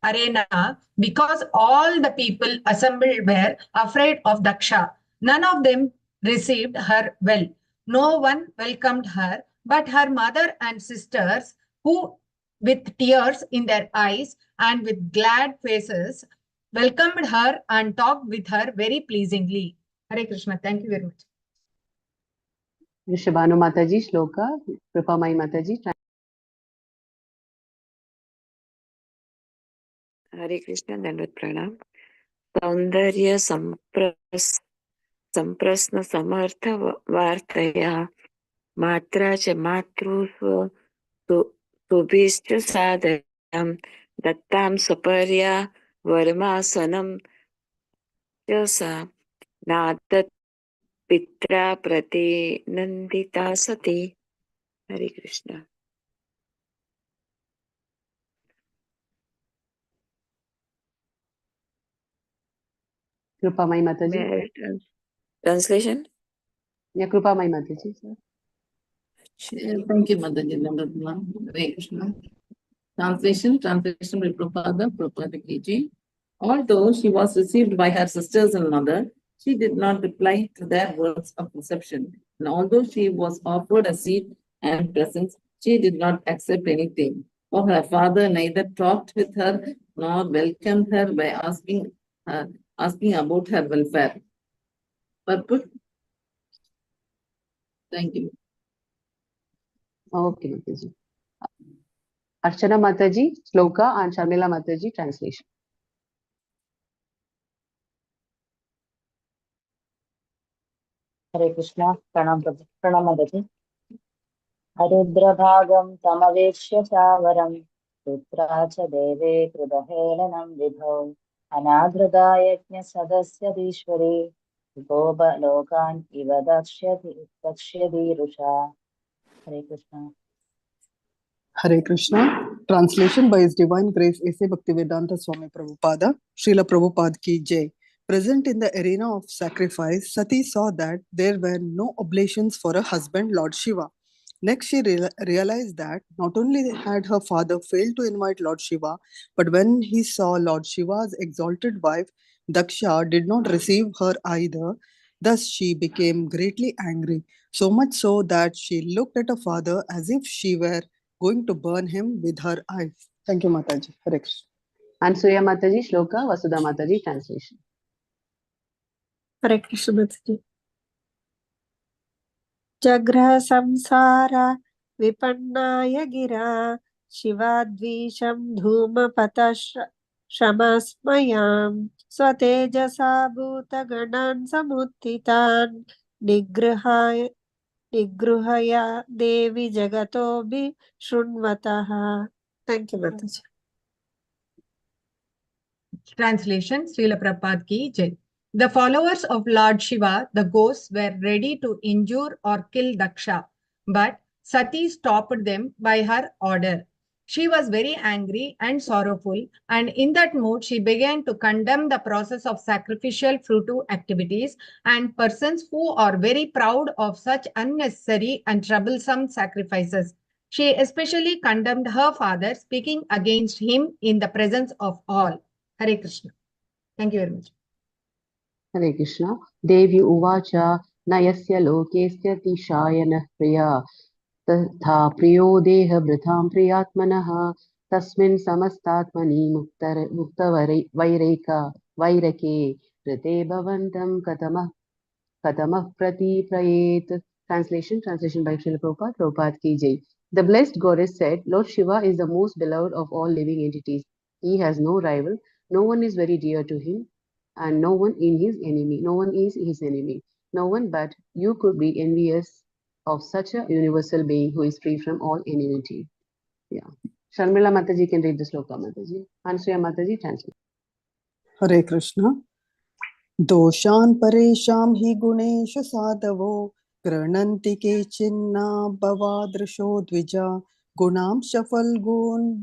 arena because all the people assembled were afraid of Daksha. None of them received her well. No one welcomed her, but her mother and sisters, who, with tears in their eyes and with glad faces, welcomed her and talked with her very pleasingly. Hare Krishna. Thank you very much. Rishabhanu Mataji, Shloka, Kripamai Mataji. Hare Krishna, Dandavat Pranam. Saundarya Samprasna Samartha Vartaya Matra cha Matru Subhishcha Sadayam Dattam Saparya Varmasanam Jasa Nadat Pitra Prati Nandita Sati. Hare Krishna. Kripamai Mataji. Translation? Yeah, Kripamai Mataji, sir. Thank you, Mataji. Hare Krishna. Translation by Prabhupada Ki. Although she was received by her sisters and mother, she did not reply to their words of reception. And although she was offered a seat and presents, she did not accept anything. For her father neither talked with her nor welcomed her by asking about her welfare. Purport? Thank you. Okay, Mataji. Archana Mataji, Shloka, and Sharmila Mataji, translation. Hare Krishna, Pranam Mataji. Arudrabhagam tamaveshya savaram putra cha deve krudahelanam vidho anadradayajna sadasya dishwari goba lokan iva dakshyadi rusha. Hare Krishna. Hare Krishna. Translation by His Divine Grace A.C. Bhaktivedanta Swami Prabhupada, Srila Prabhupada Ki Jai. Present in the arena of sacrifice, Sati saw that there were no oblations for her husband, Lord Shiva. Next, she realized that not only had her father failed to invite Lord Shiva, but when he saw Lord Shiva's exalted wife, Daksha did not receive her either. Thus, she became greatly angry, so much so that she looked at her father as if she were going to burn him with her eyes. Thank you, Mataji. Hare Krishna. And Surya Mataji, Shloka, Vasudha Mataji, translation. Hare Krishna, Mataji. Jagra samsara vipannaya gira shivadvisham dhuma shamasmayam swatejasa bhuta ganan samuttitan nigrahaya devi jagatobi shrunvataha. Thank you, Mataji. Translation, Srila Prabhupada Ki Jai. The followers of Lord Shiva, the ghosts, were ready to injure or kill Daksha, but Sati stopped them by her order. She was very angry and sorrowful, and in that mood, she began to condemn the process of sacrificial fruitive activities and persons who are very proud of such unnecessary and troublesome sacrifices. She especially condemned her father, speaking against him in the presence of all. Hare Krishna. Thank you very much. Hare Krishna. Devi Uvacha Nayasya Lokesya Tishayana Priya Tatha Priyo Deha Britham Priyatmanaha Tasmin Samastatmani Mukta Vairake Rite Bhavantam Katamah Prati Prayet. Translation by Srila Prabhupada Ki Jai. The blessed goddess said, Lord Shiva is the most beloved of all living entities. He has no rival. No one is very dear to him, and no one is his enemy. No one but you could be envious of such a universal being who is free from all enmity. Yeah. Sharmila Mataji can read the sloka, Mataji. And Surya Mataji translate. Hare Krishna. Doshan paresham hi guneshu sadhavo grananti ke chinna bhavadrisho dvija gunam shafal gun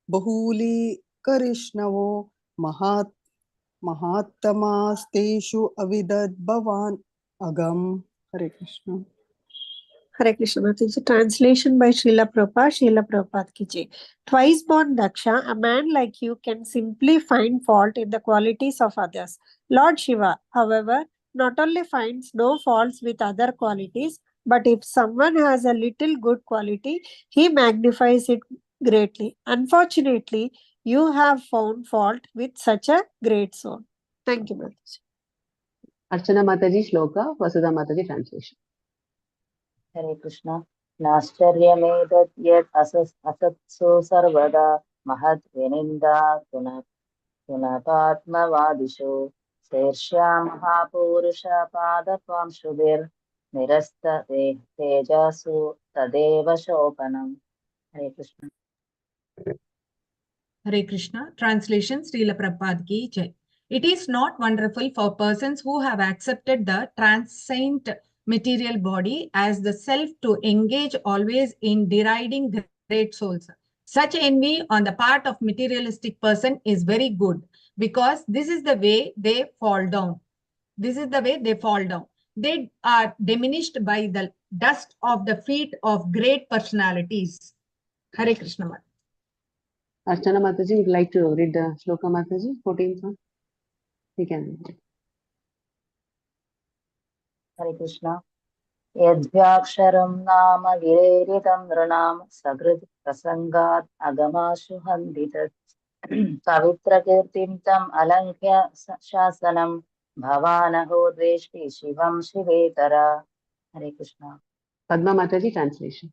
bahuli karishnavo mahattamasteshu avidad bhavan agam. Hare Krishna. Hare Krishna Mataji. Translation by Srila Prabhupada ki jai. Twice born Daksha, a man like you can simply find fault in the qualities of others. Lord Shiva, however, not only finds no faults with other qualities, but if someone has a little good quality, he magnifies it greatly. Unfortunately, you have found fault with such a great soul. Thank you, Mataji. Archana Mataji Shloka, Vasudha Mataji translation. हरे कृष्ण नाश्चर्यमेतत् यत् असत्सु सर्वदा महत् विनिन्दा पुनपात्मवादिषु शीर्ष्या महापुरुषपादपांशुभिर्निरस्त तेजसु तदेव शोभनम्. हरे Krishna. Hare Krishna. Translation Srila Prabhupada ki jai. It is not wonderful for persons who have accepted the transient material body as the self to engage always in deriding great souls. Such envy on the part of materialistic person is very good because this is the way they fall down. This is the way they fall down. They are diminished by the dust of the feet of great personalities. Hare Krishna. Archana Mataji, would like to read the Shloka Mataji, 14th one? You can read it. हरे कृष्ण. यद्व्याक्षरं नाम गिरेरितं नृणां सकृत् प्रसङ्गात् अगमाशु हन्दितत् पवित्रकीर्तिं तम् अलङ्क्य शासनं भवानहो द्वेष्टि शिवं शिवेतर. हरे Krishna. Padma Mataji translation.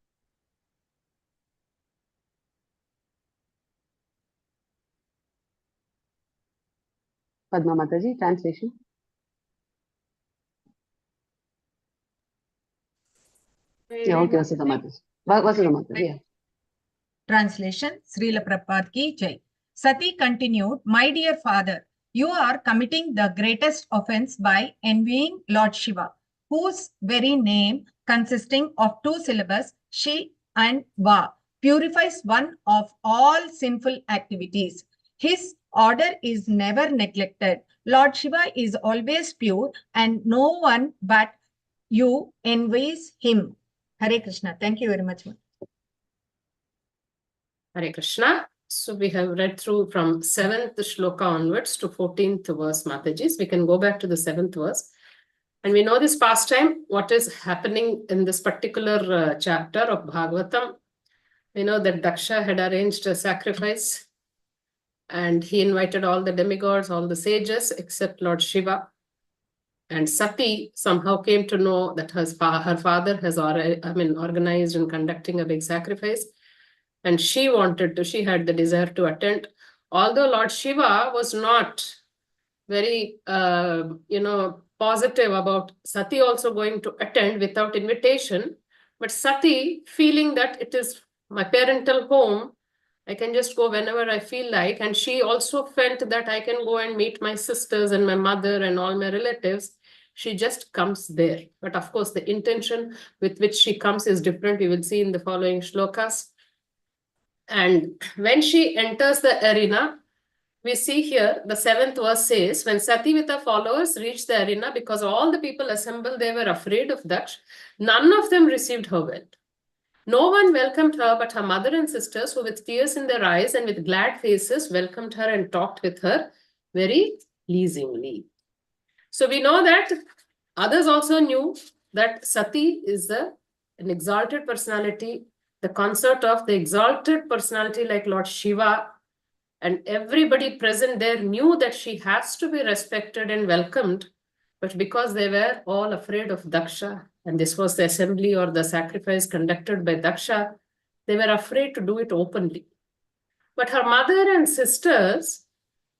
Padma Mataji translation. Yeah, okay, Vasudha Mataji. Vasudha Mataji, yeah. Translation Srila Prabhupada ki jai. Sati continued, my dear father, you are committing the greatest offense by envying Lord Shiva, whose very name, consisting of two syllables, Shi and Va, purifies one of all sinful activities. His order is never neglected. Lord Shiva is always pure and no one but you envies him. Hare Krishna. Thank you very much. Hare Krishna. So we have read through from 7th shloka onwards to 14th verse, Matajis. We can go back to the 7th verse. And we know this past time, what is happening in this particular chapter of Bhagavatam. We know that Daksha had arranged a sacrifice and he invited all the demigods, all the sages, except Lord Shiva. And Sati somehow came to know that her father has organized and conducting a big sacrifice. And she had the desire to attend. Although Lord Shiva was not very, positive about Sati also going to attend without invitation. But Sati, feeling that it is my parental home, I can just go whenever I feel like. And she also felt that I can go and meet my sisters and my mother and all my relatives. She just comes there. But of course, the intention with which she comes is different. We will see in the following shlokas. And when she enters the arena, we see here the 7th verse says, when Sati with her followers reached the arena, because all the people assembled, they were afraid of Daksh, none of them received her well. No one welcomed her but her mother and sisters, who with tears in their eyes and with glad faces welcomed her and talked with her very pleasingly. So we know that others also knew that Sati is an exalted personality, the consort of the exalted personality like Lord Shiva, and everybody present there knew that she has to be respected and welcomed, but because they were all afraid of Daksha, and this was the assembly or the sacrifice conducted by Daksha, they were afraid to do it openly. But her mother and sisters,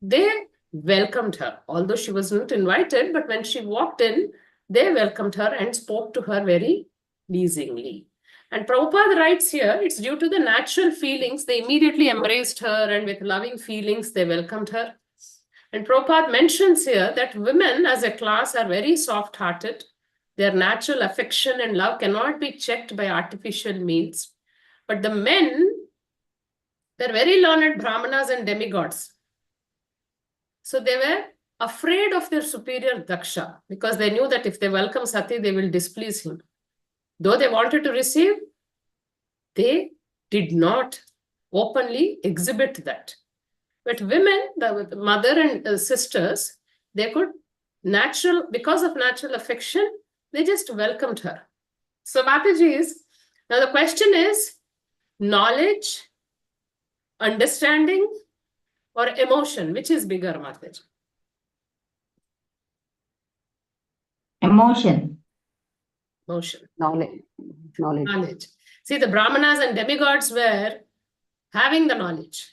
they welcomed her, although she was not invited, but when she walked in, they welcomed her and spoke to her very pleasingly. And Prabhupada writes here, it's due to the natural feelings, they immediately embraced her and with loving feelings, they welcomed her. And Prabhupada mentions here that women as a class are very soft-hearted. Their natural affection and love cannot be checked by artificial means. But the men, they're very learned brahmanas and demigods. So they were afraid of their superior Daksha because they knew that if they welcome Sati, they will displease him. Though they wanted to receive, they did not openly exhibit that. But women, the mother and sisters, they could because of natural affection, they just welcomed her. So Mataji now the question is, knowledge, understanding, or emotion, which is bigger, Mataji? Emotion. Emotion. Knowledge. See, the Brahmanas and demigods were having the knowledge,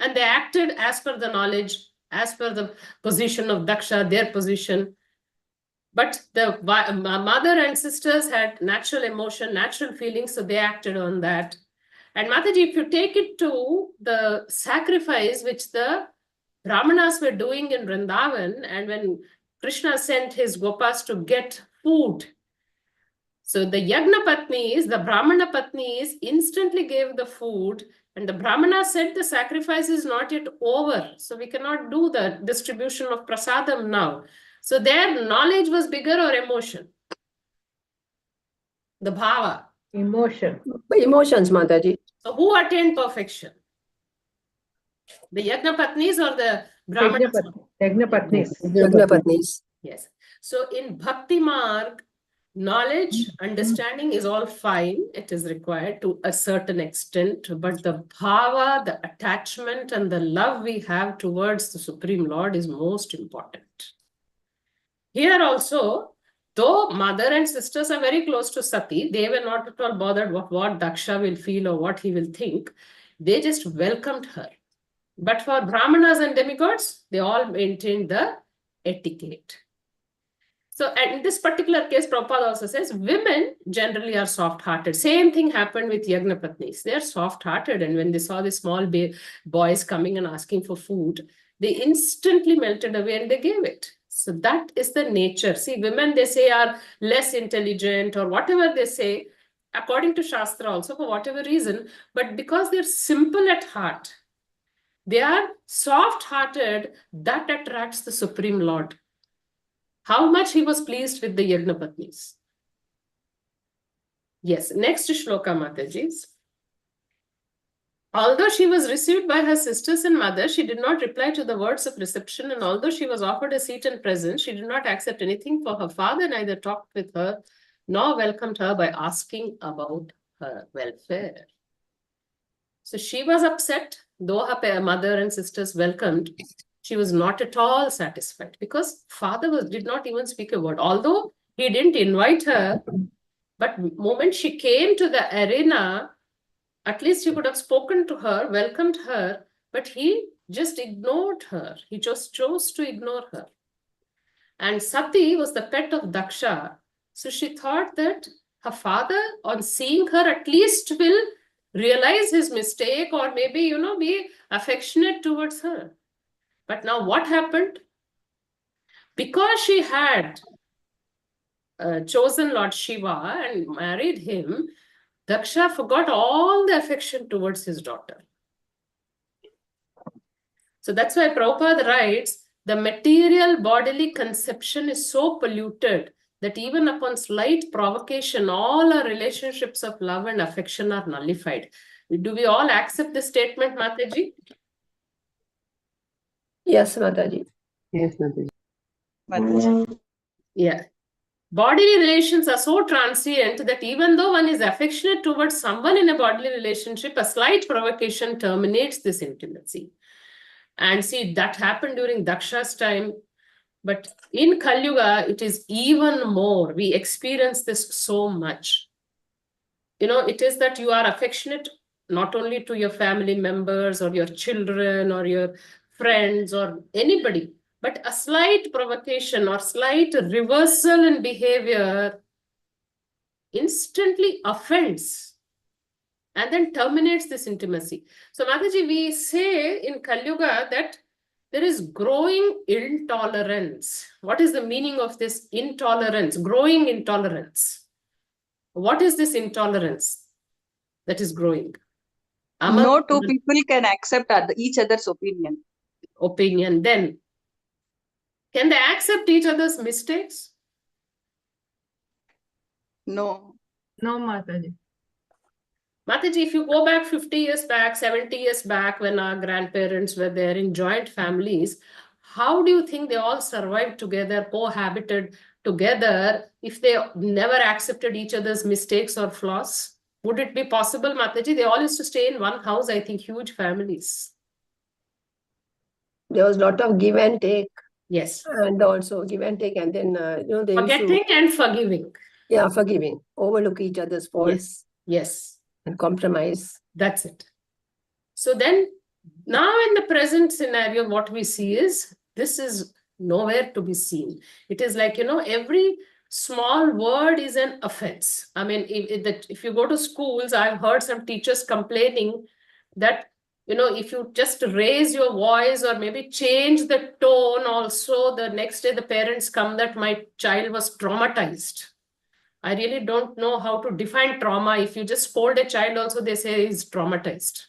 and they acted as per the knowledge, as per the position of Daksha, their position. But the mother and sisters had natural emotion, natural feelings, so they acted on that. And Mataji, if you take it to the sacrifice which the Brahmanas were doing in Vrindavan, and when Krishna sent his Gopas to get food, so the Yagna Patnis, the Brahmana Patnis instantly gave the food, and the Brahmana said the sacrifice is not yet over, so we cannot do the distribution of prasadam now. So their knowledge was bigger or emotion? The bhava. Emotion. Emotions, Mataji. So who attained perfection? The Yagna Patnis or the Brahmanas? Yagna Patnis. Yes. So in Bhakti Marg, knowledge, understanding is all fine. It is required to a certain extent, but the bhava, the attachment and the love we have towards the Supreme Lord is most important. Here also, though mother and sisters are very close to Sati, they were not at all bothered what Daksha will feel or what he will think. They just welcomed her. But for Brahmanas and demigods, they all maintained the etiquette. So in this particular case, Prabhupada also says, women generally are soft-hearted. Same thing happened with Yagna Patnis. They are soft-hearted, and when they saw the small boys coming and asking for food, they instantly melted away and they gave it. So that is the nature. See, women, they say, are less intelligent or whatever they say, according to Shastra also, for whatever reason, but because they're simple at heart, they are soft-hearted, that attracts the Supreme Lord. How much he was pleased with the Yagna Patnis. Yes, next shloka, Mataji's. Although she was received by her sisters and mother, she did not reply to the words of reception, and although she was offered a seat and presence, she did not accept anything for her father, neither talked with her, nor welcomed her by asking about her welfare. So she was upset, though her mother and sisters welcomed. She was not at all satisfied because father did not even speak a word. Although he didn't invite her, but the moment she came to the arena, at least he could have spoken to her, welcomed her, but he just ignored her. He just chose to ignore her. And Sati was the pet of Daksha. So she thought that her father, on seeing her, at least will realize his mistake or maybe, be affectionate towards her. But now what happened? Because she had chosen Lord Shiva and married him, Daksha forgot all the affection towards his daughter. So that's why Prabhupada writes, the material bodily conception is so polluted that even upon slight provocation, all our relationships of love and affection are nullified. Do we all accept this statement, Mataji? Yes, Mataji. Yes, Mataji. Yeah. Bodily relations are so transient that even though one is affectionate towards someone in a bodily relationship, a slight provocation terminates this intimacy. And see, that happened during Daksha's time. But in Kali Yuga, it is even more. We experience this so much. It is that you are affectionate not only to your family members or your children or your friends or anybody, but a slight provocation or slight reversal in behavior instantly offends and then terminates this intimacy. So Mataji, we say in Kali Yuga that there is growing intolerance. What is the meaning of this intolerance? Growing intolerance. What is this intolerance that is growing? No two people can accept each other's opinion. Then, can they accept each other's mistakes? No. No, Mataji. Mataji, if you go back 50 years back, 70 years back, when our grandparents were there in joint families, how do you think they all survived together, cohabited together, if they never accepted each other's mistakes or flaws? Would it be possible, Mataji? They all used to stay in one house, I think, huge families. There was a lot of give and take. Yes. And also give and take, and then they used to, Forgetting and forgiving. yeah, forgiving, overlook each other's faults. Yes. And compromise. That's it. So then, now in the present scenario, what we see is, this is nowhere to be seen. It is like, every small word is an offense. I mean, if you go to schools, I've heard some teachers complaining that, if you just raise your voice or maybe change the tone also, the next day the parents come that my child was traumatized. I really don't know how to define trauma. If you just scold a child also, they say he's traumatized.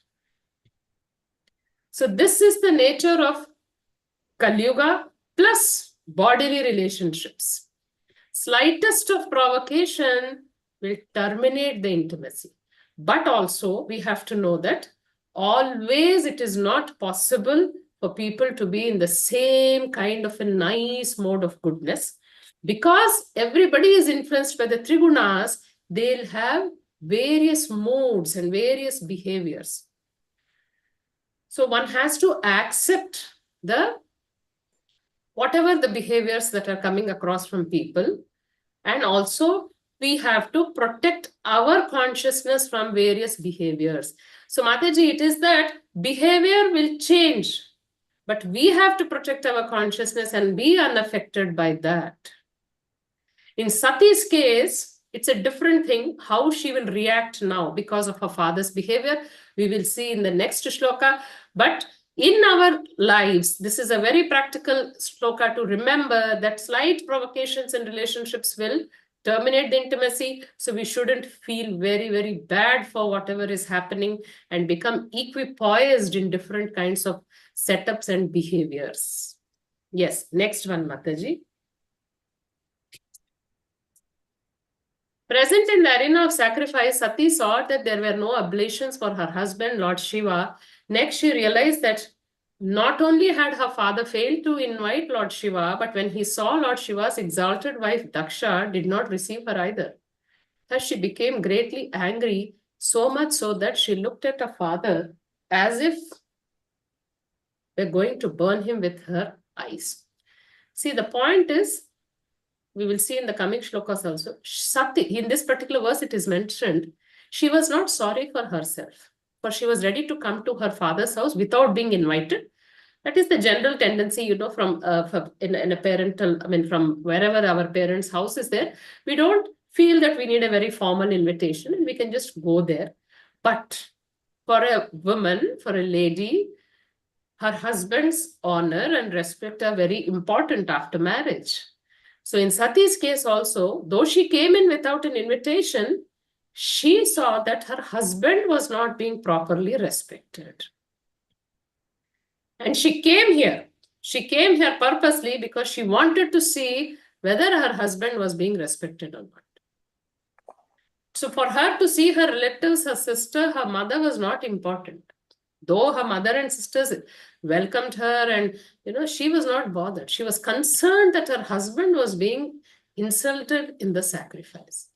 So this is the nature of Kali Yuga plus bodily relationships. Slightest of provocation will terminate the intimacy. But also we have to know that always it is not possible for people to be in the same kind of a nice mode of goodness. Because everybody is influenced by the Trigunas, they'll have various moods and various behaviors. So one has to accept whatever the behaviors that are coming across from people. And also we have to protect our consciousness from various behaviors. So Mataji, it is that behavior will change, but we have to protect our consciousness and be unaffected by that. In Sati's case, it's a different thing, how she will react now because of her father's behavior. We will see in the next shloka. But in our lives, this is a very practical shloka to remember that slight provocations in relationships will terminate the intimacy. So we shouldn't feel very, very bad for whatever is happening and become equipoised in different kinds of setups and behaviors. Yes, next one, Mataji. Present in the arena of sacrifice, Sati saw that there were no oblations for her husband, Lord Shiva. Next, she realized that not only had her father failed to invite Lord Shiva, but when he saw Lord Shiva's exalted wife, Daksha, did not receive her either. Thus, she became greatly angry, so much so that she looked at her father as if we're going to burn him with her eyes. See, the point is, we will see in the coming shlokas also, Sati, in this particular verse it is mentioned, she was not sorry for herself, for she was ready to come to her father's house without being invited. That is the general tendency, from in a parental, from wherever our parents' house is there, we don't feel that we need a very formal invitation and we can just go there. But for a woman, for a lady, her husband's honor and respect are very important after marriage. So in Sati's case also, though she came in without an invitation, she saw that her husband was not being properly respected. And she came here. She came here purposely because she wanted to see whether her husband was being respected or not. So for her to see her relatives, her sister, her mother was not important. Though her mother and sisters welcomed her and, she was not bothered. She was concerned that her husband was being insulted in the sacrifice.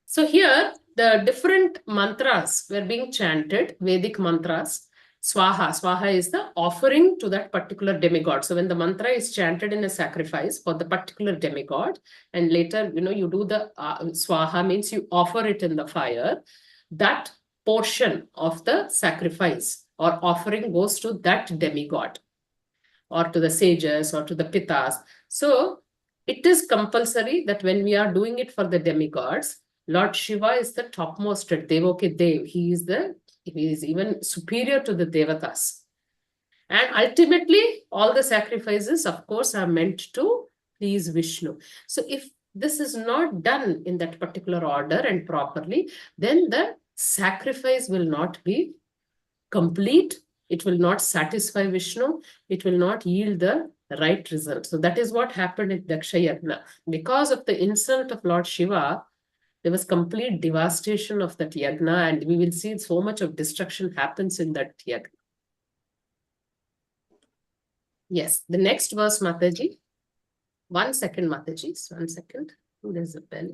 So here, the different mantras were being chanted, Vedic mantras. Swaha. Swaha is the offering to that particular demigod. So when the mantra is chanted in a sacrifice for the particular demigod, and later, you do the Swaha means you offer it in the fire, that portion of the sacrifice or offering goes to that demigod or to the sages or to the pitas. So it is compulsory that when we are doing it for the demigods, Lord Shiva is the topmost at Devoke Dev. He is even superior to the Devatas. And ultimately, all the sacrifices, of course, are meant to please Vishnu. So if this is not done in that particular order and properly, then the sacrifice will not be complete. It will not satisfy Vishnu. It will not yield the right result. So that is what happened in Daksha Yagna. Because of the insult of Lord Shiva, there was complete devastation of that yagna, and we will see so much of destruction happens in that yagna. Yes, the next verse, Mataji. 1 second, Mataji. 1 second. There's a bell.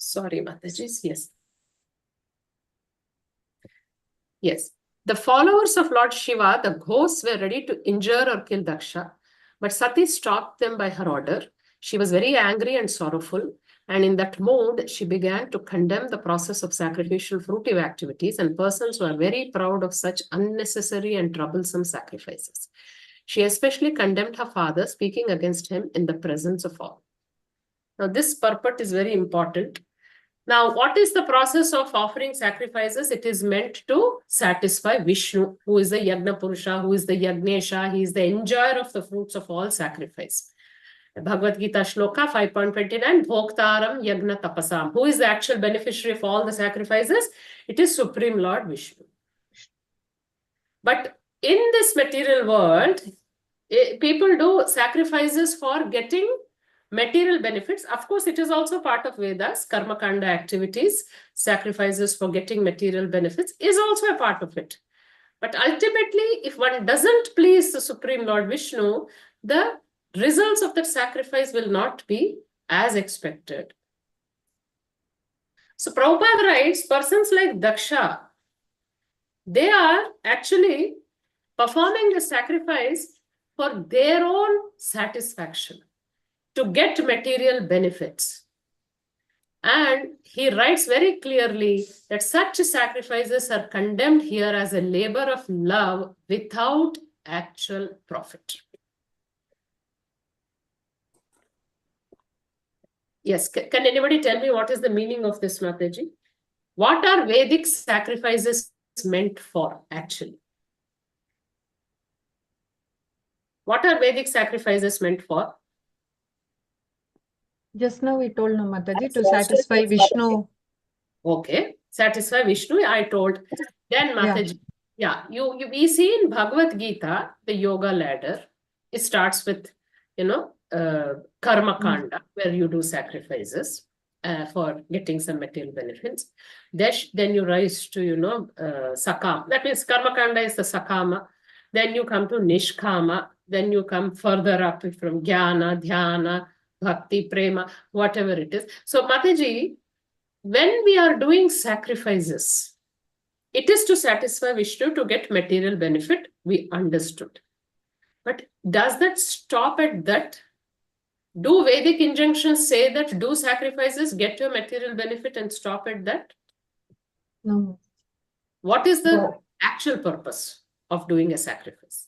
Sorry, Mataji. Yes. Yes. The followers of Lord Shiva, the ghosts, were ready to injure or kill Daksha, but Sati stopped them by her order. She was very angry and sorrowful, and in that mood, she began to condemn the process of sacrificial fruitive activities and persons who are very proud of such unnecessary and troublesome sacrifices. She especially condemned her father, speaking against him in the presence of all. Now, this purport is very important. Now, what is the process of offering sacrifices? It is meant to satisfy Vishnu, who is the Yagna Purusha, who is the Yagnesha, he is the enjoyer of the fruits of all sacrifice. Bhagavad Gita Shloka 5.29, Bhoktaram Yagna Tapasam. Who is the actual beneficiary of all the sacrifices? It is Supreme Lord Vishnu. But in this material world, people do sacrifices for getting material benefits. Of course, it is also part of Vedas, Karma Kanda activities, sacrifices for getting material benefits is also a part of it. But ultimately, if one doesn't please the Supreme Lord Vishnu, the results of that sacrifice will not be as expected. So Prabhupada writes, persons like Daksha, they are actually performing the sacrifice for their own satisfaction, to get material benefits. And he writes very clearly that such sacrifices are condemned here as a labor of love without actual profit. Yes, can anybody tell me what is the meaning of this, Mataji? What are Vedic sacrifices meant for, actually? What are Vedic sacrifices meant for? Just now we told, no, Mataji, to satisfy Vishnu. Okay, satisfy Vishnu, I told. Then Mataji, we see in Bhagavad Gita, the yoga ladder, it starts with, karma kanda, where you do sacrifices for getting some material benefits. Then you rise to, sakama. That means karma kanda is the sakama. Then you come to nishkama. Then you come further up from jnana, dhyana, bhakti, prema, whatever it is. So Mataji, when we are doing sacrifices, it is to satisfy Vishnu, to get material benefit, we understood. But does that stop at that? Do Vedic injunctions say that do sacrifices, get your material benefit and stop at that? No. What is the actual purpose of doing a sacrifice?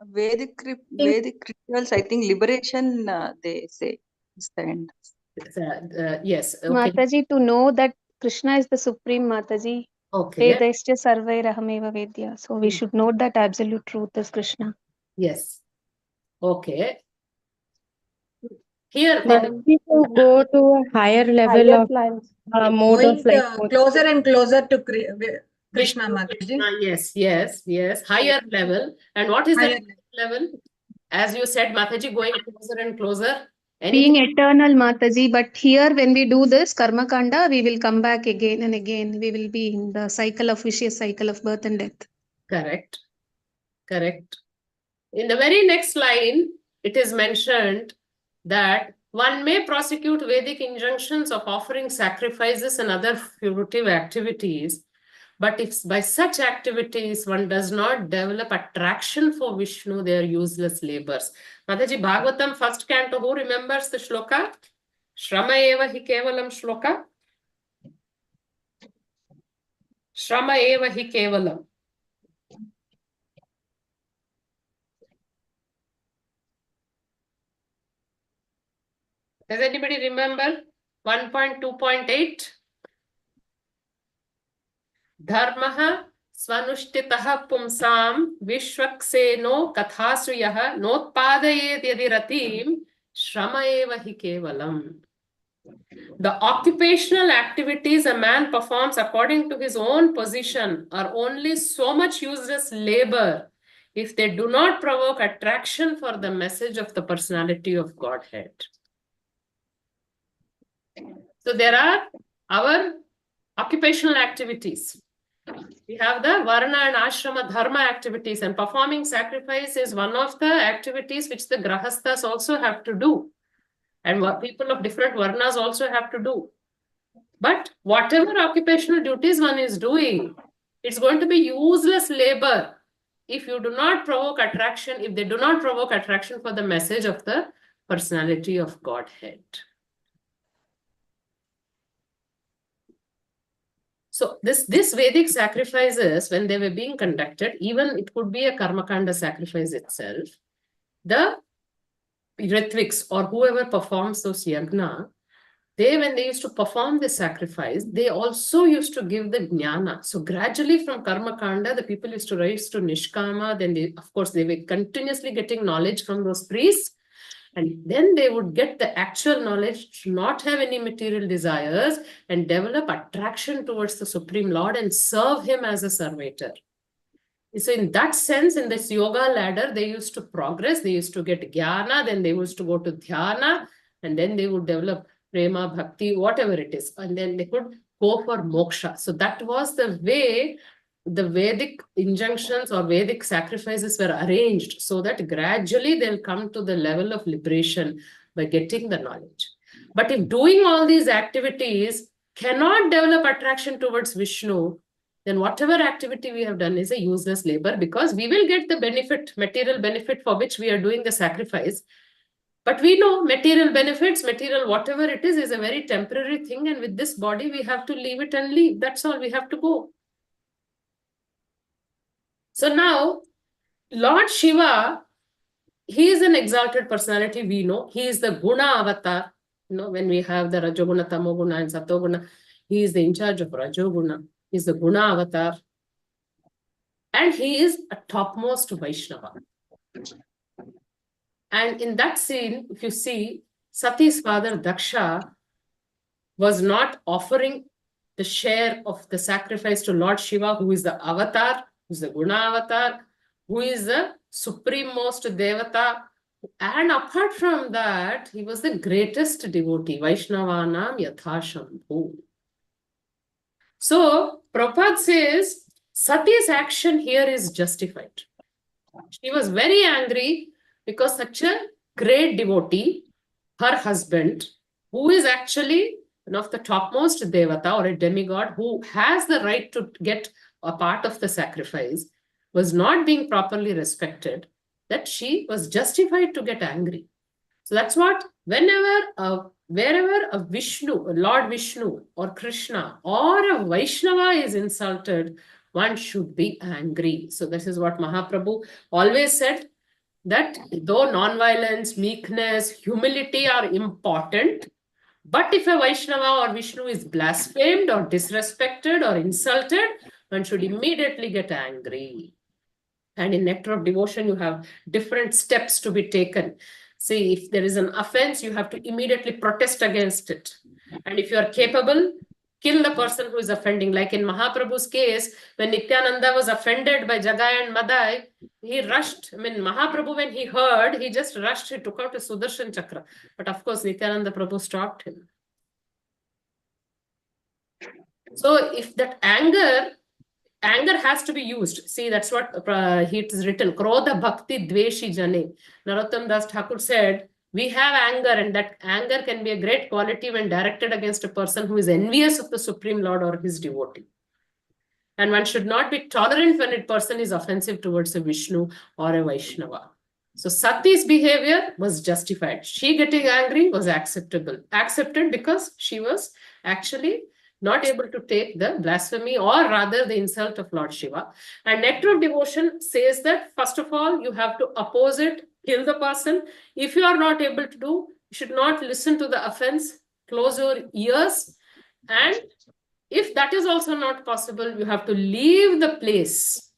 Vedic rituals, I think liberation, they say, is the end. Yes. Okay. Mataji, to know that Krishna is the supreme, Mataji. Okay. Vedascha sarvairahameva vedya. So we should note that absolute truth is Krishna. Yes. Okay. Here, Mataji, to go to a higher level of mode of life. Closer and closer to Krishna, Mataji. Yes. Higher level. And what is that level? As you said, Mataji, going closer and closer. Being eternal, Mataji. But here, when we do this karma kanda, we will come back again and again. We will be in the cycle of vicious cycle of birth and death. Correct. In the very next line, it is mentioned that one may prosecute Vedic injunctions of offering sacrifices and other fruitive activities, but if by such activities one does not develop attraction for Vishnu, they are useless labors. Mataji, Bhagavatam, first canto, who remembers the shloka? Shrama eva hi kevalam shloka? Shrama eva hi kevalam. Does anybody remember 1.2.8? Dharmaha svanushtitaha pumsam vishwakseno kathasuyah notpadayet yadi ratim shrama eva hi kevalam. The occupational activities a man performs according to his own position are only so much useless labor if they do not provoke attraction for the message of the personality of Godhead. So there are our occupational activities. We have the Varna and Ashrama Dharma activities, and performing sacrifice is one of the activities which the Grahasthas also have to do. And what people of different Varnas also have to do. But whatever occupational duties one is doing, it's going to be useless labor if you do not provoke attraction, if they do not provoke attraction for the message of the personality of Godhead. So this Vedic sacrifices, when they were being conducted, even it could be a Karmakanda sacrifice itself, the Ritviks or whoever performs those yagna, when they used to perform the sacrifice, they also used to give the jnana. So gradually from Karmakanda, the people used to rise to Nishkama. Then they, of course, they were continuously getting knowledge from those priests. And then they would get the actual knowledge, to not have any material desires, and develop attraction towards the Supreme Lord and serve him as a servitor. So in that sense, in this yoga ladder, they used to progress. They used to get jnana, then they used to go to dhyana, and then they would develop prema, bhakti, whatever it is. And then they could go for moksha. So that was the way the Vedic injunctions or Vedic sacrifices were arranged, so that gradually they'll come to the level of liberation by getting the knowledge. But if doing all these activities cannot develop attraction towards Vishnu, then whatever activity we have done is a useless labor, because we will get the benefit, material benefit for which we are doing the sacrifice. But we know material benefits, material whatever it is a very temporary thing. And with this body, we have to leave it and leave. That's all, we have to go. So now, Lord Shiva, he is an exalted personality, we know. He is the Guna avatar. You know, when we have the Rajoguna, Tamoguna, and Satoguna, he is the in charge of Rajoguna. He is the Guna avatar. And he is a topmost Vaishnava. And in that scene, if you see, Sati's father, Daksha, was not offering the share of the sacrifice to Lord Shiva, who is the avatar, who is the Guna avatar, who is the supreme-most Devata. And apart from that, he was the greatest devotee, Vaishnavanam Yathashambhu. So, Prabhupada says, Sati's action here is justified. She was very angry because such a great devotee, her husband, who is actually one of the topmost Devata or a demigod who has the right to get a part of the sacrifice, was not being properly respected, that she was justified to get angry. So that's what, wherever a Vishnu, a Lord Vishnu or Krishna or a Vaishnava is insulted, one should be angry. So this is what Mahaprabhu always said, that though non-violence, meekness, humility are important, but if a Vaishnava or Vishnu is blasphemed or disrespected or insulted, one should immediately get angry. And in Nectar of Devotion, you have different steps to be taken. See, if there is an offense, you have to immediately protest against it. And if you are capable, kill the person who is offending. Like in Mahaprabhu's case, when Nityananda was offended by Jagai and Madai, he rushed. I mean, Mahaprabhu, when he heard, he just rushed, he took out a Sudarshan Chakra. But of course, Nityananda Prabhu stopped him. So if that anger has to be used. See, that's what it is written. Krodha bhakti dveshi jane. Narottam Das Thakur said, we have anger, and that anger can be a great quality when directed against a person who is envious of the Supreme Lord or his devotee. And one should not be tolerant when a person is offensive towards a Vishnu or a Vaishnava. So Sati's behavior was justified. She getting angry was accepted because she was actually not able to take the blasphemy or rather the insult of Lord Shiva. And Nectar of Devotion says that, first of all, you have to oppose it, kill the person. If you are not able to do, You should not listen to the offense. Close your ears. And if that is also not possible, you have to leave the place.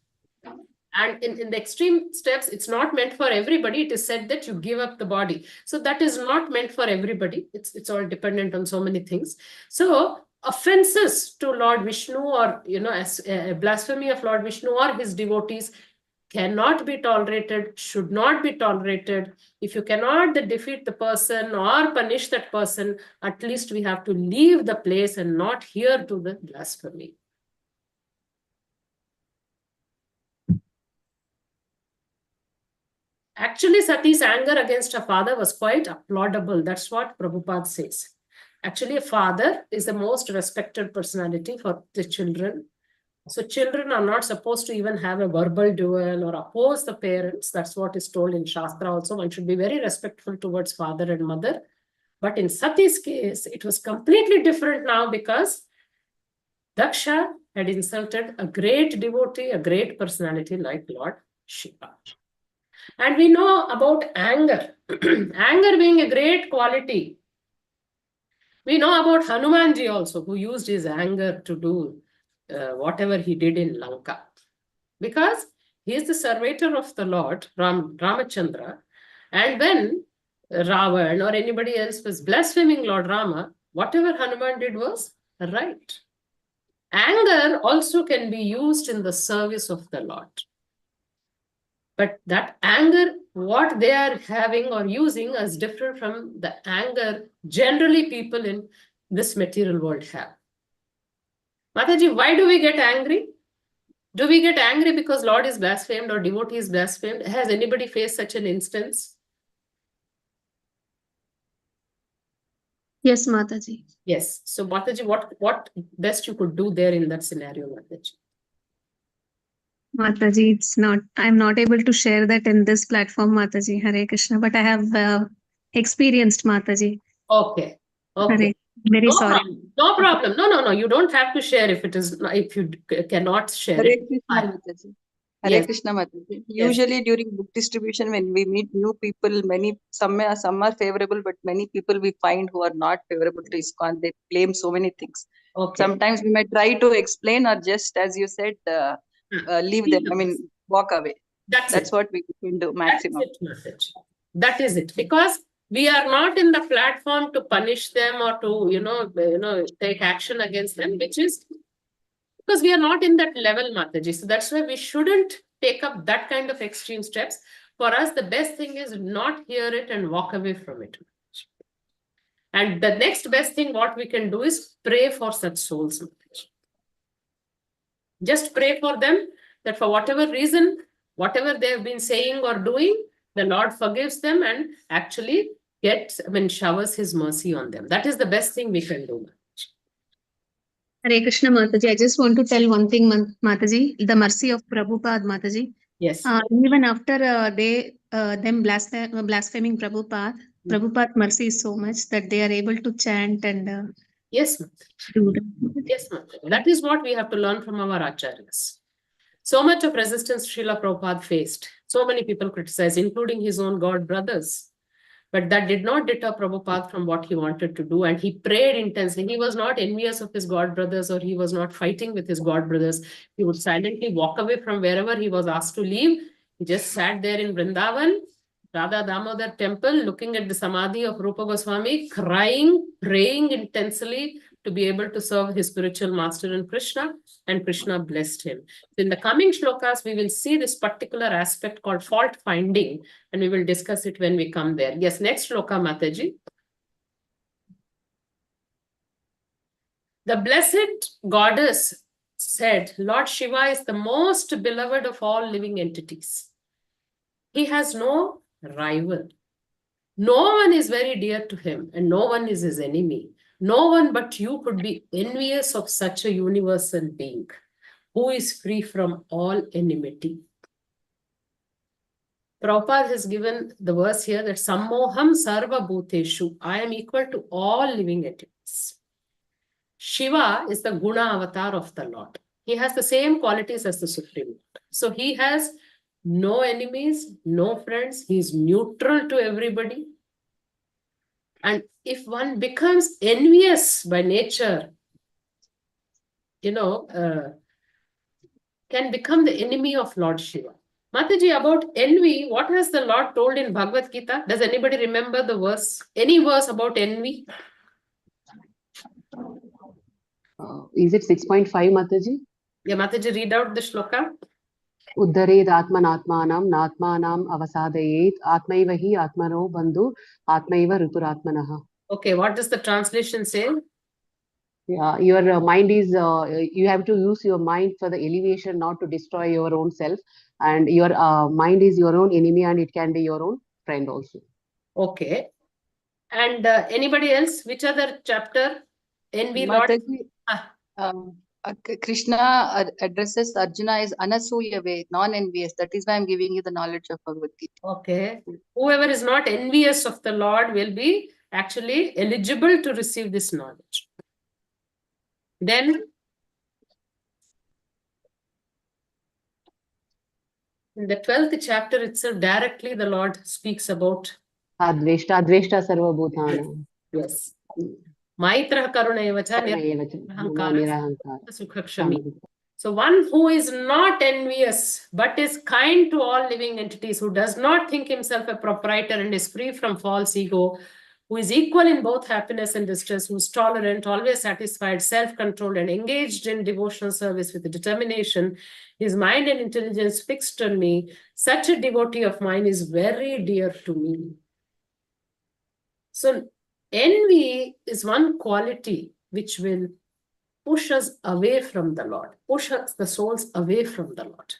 And in the extreme steps, it's not meant for everybody. It is said that you give up the body. So that is not meant for everybody. It's all dependent on so many things. So offenses to Lord Vishnu, or as a blasphemy of Lord Vishnu or his devotees, cannot be tolerated, should not be tolerated. If you cannot defeat the person or punish that person, at least we have to leave the place and not hear to the blasphemy. Actually, Sati's anger against her father was quite applaudable. That's what Prabhupada says. Actually, a father is the most respected personality for the children. So children are not supposed to even have a verbal duel or oppose the parents. That's what is told in Shastra also. One should be very respectful towards father and mother. But in Sati's case, it was completely different now, because Daksha had insulted a great devotee, a great personality like Lord Shiva. And we know about anger. Anger being a great quality. We know about Hanumanji also, who used his anger to do whatever he did in Lanka. Because he is the servitor of the Lord, Ramachandra. And when Ravan or anybody else was blaspheming Lord Rama, whatever Hanuman did was right. Anger also can be used in the service of the Lord. But that anger, what they are having or using, is different from the anger generally people in this material world have. Mataji, why do we get angry? Do we get angry because Lord is blasphemed or devotee is blasphemed? Has anybody faced such an instance? Yes, Mataji. Yes. So Mataji, what best you could do there in that scenario, Mataji? Mataji, I'm not able to share that in this platform, Mataji, Hare Krishna, but I have experienced, Mataji. Okay. Okay. Hare, very No sorry. problem. No problem. No. You don't have to share if you cannot share Hare it. Krishna Mataji. Hare Yes. Krishna Mataji. Yes. Usually during book distribution, when we meet new people, some are favorable, but many people we find who are not favorable to ISKCON. They claim so many things. Okay. Sometimes we might try to explain, or just as you said, leave them. I mean, walk away. That's what we can do maximum. That's it, Mataji. That is it. Because we are not in the platform to punish them or to take action against them, which is because we are not in that level, Mataji. So that's why we shouldn't take up that kind of extreme steps. For us, the best thing is not hear it and walk away from it. And the next best thing what we can do is pray for such souls, Mataji. Just pray for them, that for whatever reason, whatever they have been saying or doing, the Lord forgives them and actually showers his mercy on them. That is the best thing we can do. Hare Krishna, Mataji. I just want to tell one thing, Mataji. The mercy of Prabhupada, Mataji. Yes. Even after them blaspheming Prabhupada, Prabhupada's mercy is so much that they are able to chant and yes, do that. Yes, Mataji. That is what we have to learn from our acharyas. So much of resistance Srila Prabhupada faced. So many people criticized, including his own god brothers. But that did not deter Prabhupada from what he wanted to do. And he prayed intensely. He was not envious of his god brothers, or he was not fighting with his god brothers. He would silently walk away from wherever he was asked to leave. He just sat there in Vrindavan, Radha Damodar temple, looking at the samadhi of Rupa Goswami, crying, praying intensely to be able to serve his spiritual master in Krishna, and Krishna blessed him. In the coming shlokas, we will see this particular aspect called fault finding, and we will discuss it when we come there. Yes, next shloka, Mataji. The blessed goddess said, Lord Shiva is the most beloved of all living entities. He has no rival. No one is very dear to him, and no one is his enemy. No one but you could be envious of such a universal being who is free from all enmity. Prabhupada has given the verse here that Sammoham Sarva Bhuteshu. I am equal to all living entities. Shiva is the Guna avatar of the Lord. He has the same qualities as the Supreme Lord. So he has no enemies, no friends. He is neutral to everybody. And if one becomes envious by nature, can become the enemy of Lord Shiva. Mataji, about envy, what has the Lord told in Bhagavad Gita? Does anybody remember the verse? Any verse about envy? Is it 6.5, Mataji? Yeah, Mataji, read out the shloka. Uddared atmanatmanam natmanam avasadayet atmaiva hi atmano bandhu atmaiva rituratmanaha. Okay, what does the translation say? Yeah, your mind is, you have to use your mind for the elevation, not to destroy your own self. And your mind is your own enemy and it can be your own friend also. Okay. And anybody else? Which other chapter? Envy, Lord? Mataji, Krishna addresses Arjuna as anasuyave, non-envious. That is why I'm giving you the knowledge of Bhagavad Gita. Okay. Whoever is not envious of the Lord will be actually eligible to receive this knowledge. Then, in the 12th chapter itself, directly the Lord speaks about Adveshta sarva bhutana. Yes. Maitra karunevacha Nirahankara. sukhakshami. So one who is not envious, but is kind to all living entities, who does not think himself a proprietor and is free from false ego, who is equal in both happiness and distress, who is tolerant, always satisfied, self-controlled, and engaged in devotional service with determination, his mind and intelligence fixed on me, such a devotee of mine is very dear to me. So envy is one quality which will push us away from the Lord, push us, the souls, away from the Lord.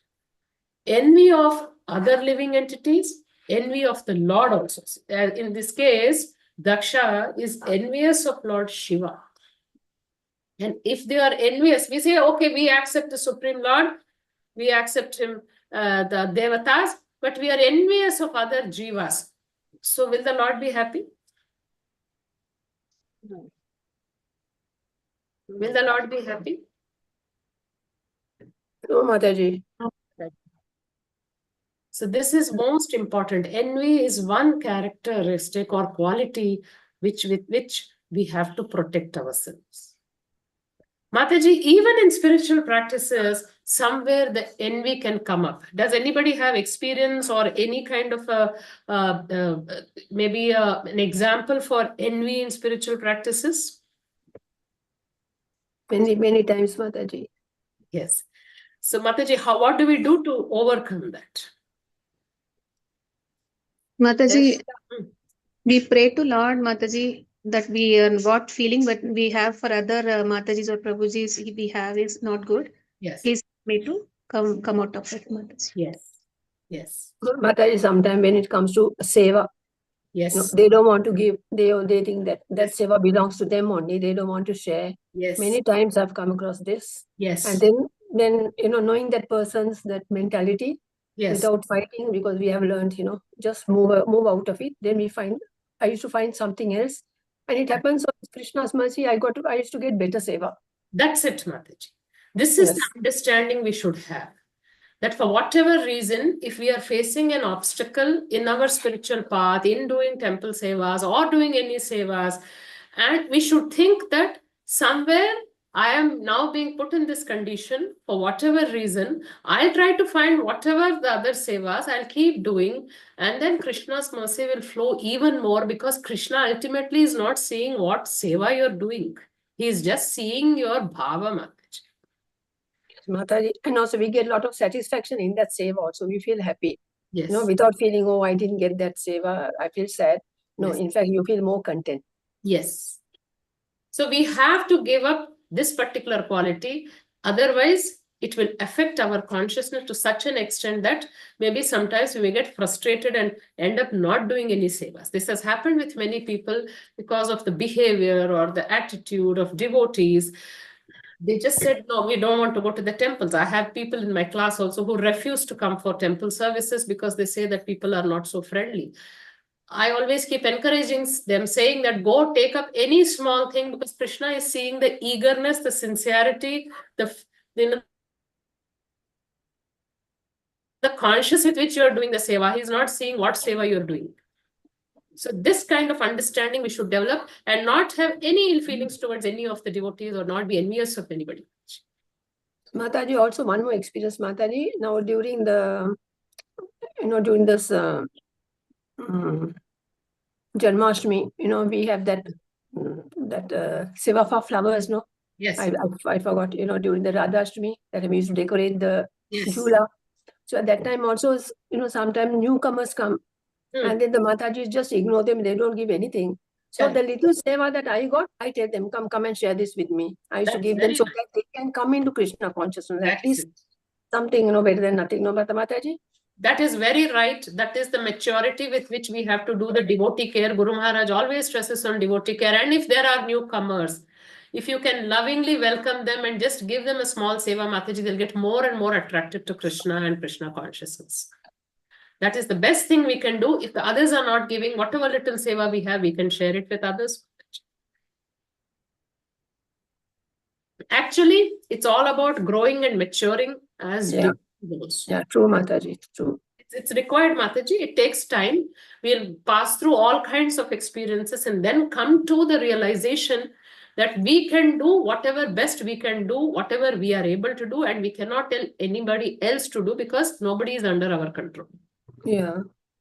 Envy of other living entities, envy of the Lord also. In this case, Daksha is envious of Lord Shiva. And if they are envious, we say, okay, we accept the Supreme Lord, we accept him, the Devatas, but we are envious of other Jivas. So will the Lord be happy? No. Will the Lord be happy? No, Mataji. So this is most important. Envy is one characteristic or quality with which we have to protect ourselves. Mataji, even in spiritual practices, somewhere the envy can come up. Does anybody have experience or any kind of maybe an example for envy in spiritual practices? Many times, Mataji. Yes. So Mataji, what do we do to overcome that? Mataji, we pray to Lord Mataji that we are not feeling, but we have for other Matajis or Prabhujis we have is not good. Yes. Please me to come out of it, Mataji. Yes. Yes. Mataji, sometimes when it comes to seva, yes, they don't want to give. They think that seva belongs to them only. They don't want to share. Yes. Many times I've come across this. Yes. And then knowing that person's that mentality, yes, without fighting, because we have learned, just move out of it. Then I used to find something else, and it happens with Krishna's mercy. I used to get better seva. That's it, Mataji. This is the understanding we should have. That for whatever reason, if we are facing an obstacle in our spiritual path, in doing temple sevas or doing any sevas, and we should think that somewhere I am now being put in this condition for whatever reason, I'll try to find whatever the other sevas, I'll keep doing, and then Krishna's mercy will flow even more, because Krishna ultimately is not seeing what seva you're doing. He is just seeing your bhava, Mataji. Mataji, and also we get a lot of satisfaction in that seva also. We feel happy. Yes. Without feeling, oh, I didn't get that seva, I feel sad. No, yes. In fact, you feel more content. Yes. So we have to give up this particular quality. Otherwise, it will affect our consciousness to such an extent that maybe sometimes we may get frustrated and end up not doing any sevas. This has happened with many people because of the behavior or the attitude of devotees. They just said, no, we don't want to go to the temples. I have people in my class also who refuse to come for temple services because they say that people are not so friendly. I always keep encouraging them, saying that go take up any small thing, because Krishna is seeing the eagerness, the sincerity, the conscious with which you are doing the seva. He is not seeing what seva you are doing. So this kind of understanding we should develop and not have any ill feelings towards any of the devotees or not be envious of anybody. Mataji, also one more experience, Mataji. Now during the, during this Janmashtami, we have that Sivafa flowers, no? Yes. I forgot, during the Radhashtami that we used to decorate the Jhula. So at that time also, sometimes newcomers come and then the Matajis just ignore them. They don't give anything. So the little seva that I got, I tell them, come and share this with me. I used to give them so that they can come into Krishna consciousness. At least something, better than nothing. No, Mataji? That is very right. That is the maturity with which we have to do the devotee care. Guru Maharaj always stresses on devotee care. And if there are newcomers, if you can lovingly welcome them and just give them a small seva, Mataji, they'll get more and more attracted to Krishna and Krishna consciousness. That is the best thing we can do. If the others are not giving, whatever little seva we have, we can share it with others. Actually, it's all about growing and maturing as devotees. Yeah, true, Mataji, true. It's required, Mataji. It takes time. We'll pass through all kinds of experiences and then come to the realization that we can do whatever best we can do, whatever we are able to do, and we cannot tell anybody else to do because nobody is under our control. Yeah.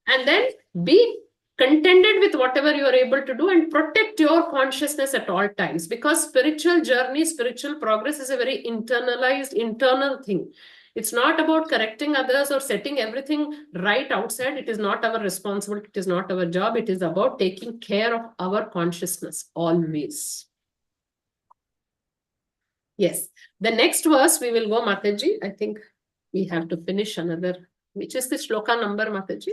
And then be contented with whatever you are able to do and protect your consciousness at all times, because spiritual journey, spiritual progress is a very internalized, internal thing. It's not about correcting others or setting everything right outside. It is not our responsibility. It is not our job. It is about taking care of our consciousness always. Yes. The next verse we will go, Mataji. I think we have to finish another. Which is the shloka number, Mataji?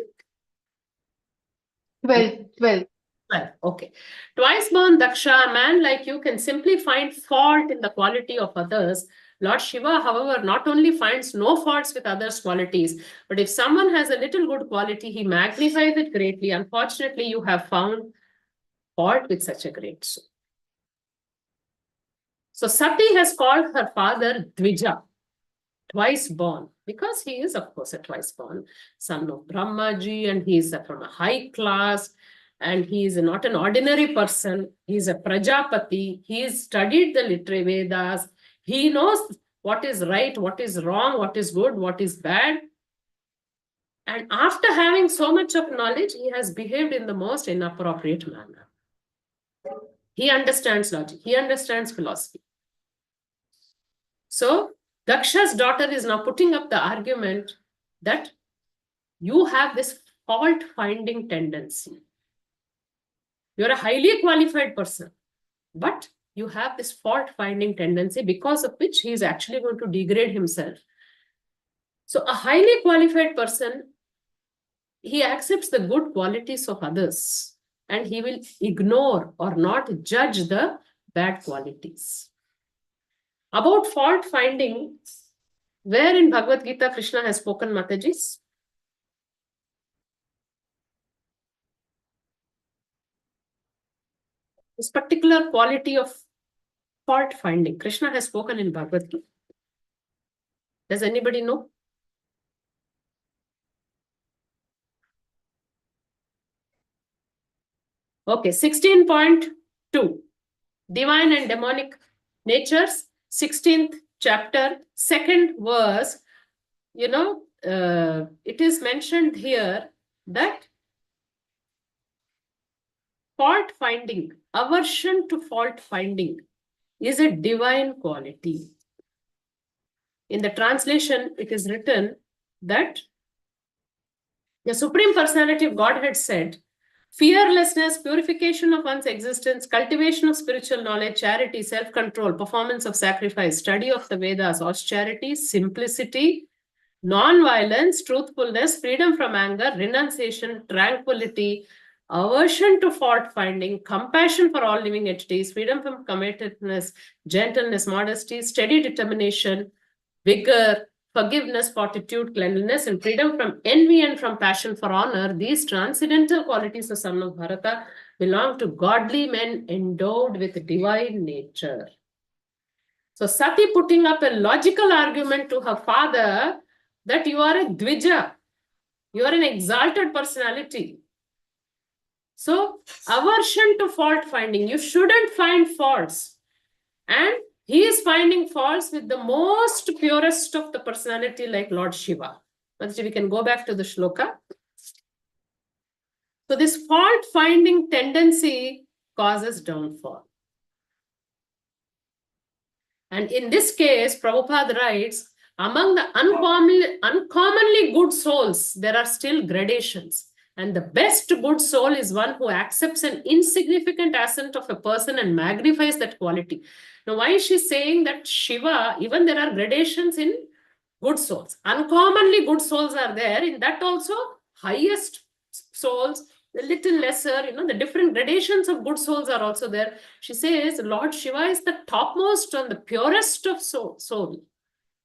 12. Okay. Twice born Daksha, a man like you can simply find fault in the quality of others. Lord Shiva, however, not only finds no faults with others' qualities, but if someone has a little good quality, he magnifies it greatly. Unfortunately, you have found fault with such a great soul. So Sati has called her father Dvija, twice born, because he is, of course, a twice born son of Brahmaji, and he is from a high class, and he is not an ordinary person. He is a Prajapati. He has studied the literary Vedas. He knows what is right, what is wrong, what is good, what is bad. And after having so much of knowledge, he has behaved in the most inappropriate manner. He understands logic. He understands philosophy. So Daksha's daughter is now putting up the argument that you have this fault-finding tendency. You're a highly qualified person, but you have this fault-finding tendency because of which he is actually going to degrade himself. So a highly qualified person, he accepts the good qualities of others and he will ignore or not judge the bad qualities. About fault-finding, where in Bhagavad Gita Krishna has spoken, Matajis? This particular quality of fault-finding, Krishna has spoken in Bhagavad Gita. Does anybody know? Okay, 16.2. Divine and demonic natures, 16th chapter, 2nd verse. It is mentioned here that fault finding, aversion to fault finding is a divine quality. In the translation, it is written that the Supreme Personality of Godhead said, fearlessness, purification of one's existence, cultivation of spiritual knowledge, charity, self-control, performance of sacrifice, study of the Vedas, austerity, simplicity, non-violence, truthfulness, freedom from anger, renunciation, tranquility, aversion to fault-finding, compassion for all living entities, freedom from committedness, gentleness, modesty, steady determination, vigor, forgiveness, fortitude, cleanliness, and freedom from envy and from passion for honor. These transcendental qualities of son of Bharata belong to godly men endowed with divine nature. So Sati putting up a logical argument to her father that you are a Dvija, you are an exalted personality. So aversion to fault finding. You shouldn't find faults. And he is finding faults with the most purest of the personality like Lord Shiva. Mataji, we can go back to the shloka. So this fault finding tendency causes downfall. And in this case, Prabhupada writes, among the uncommonly good souls, there are still gradations. And the best good soul is one who accepts an insignificant assent of a person and magnifies that quality. Now, why is she saying that Shiva, even there are gradations in good souls. Uncommonly good souls are there. In that also, highest souls, a little lesser, the different gradations of good souls are also there. She says Lord Shiva is the topmost and the purest of soul.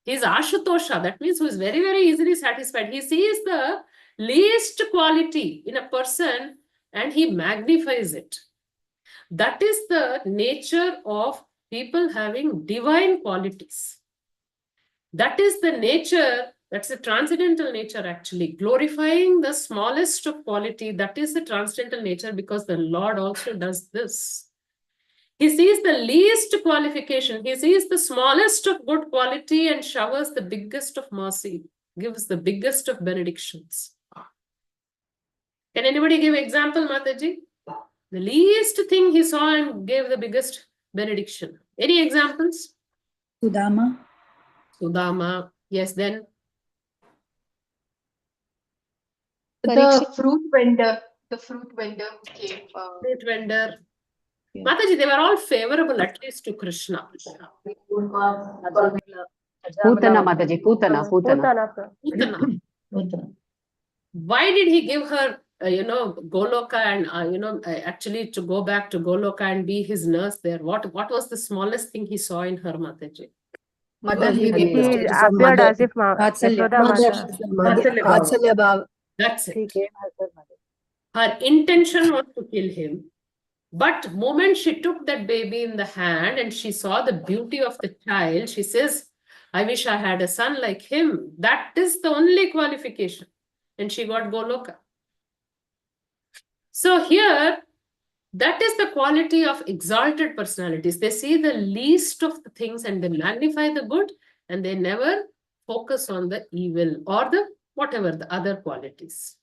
He is Ashutosha. That means who is very, very easily satisfied. He sees the least quality in a person and he magnifies it. That is the nature of people having divine qualities. That is the nature, that's the transcendental nature actually. Glorifying the smallest of quality, that is the transcendental nature because the Lord also does this. He sees the least qualification. He sees the smallest of good quality and showers the biggest of mercy, gives the biggest of benedictions. Can anybody give example, Mataji? The least thing he saw and gave the biggest benediction. Any examples? Sudama. Sudama. Yes, then? The fruit vendor. The fruit vendor who came. Fruit vendor. Yeah. Mataji, they were all favorable at least to Krishna. Putana, Mataji, Putana. Why did he give her, Goloka and, actually to go back to Goloka and be his nurse there? What was the smallest thing he saw in her, Mataji? Mother, he appeared as if Yashoda Mata. That's it. Her intention was to kill him. But moment she took that baby in the hand and she saw the beauty of the child, she says, I wish I had a son like him. That is the only qualification. And she got Goloka. So here, that is the quality of exalted personalities. They see the least of the things and they magnify the good and they never focus on the evil or the whatever the other qualities.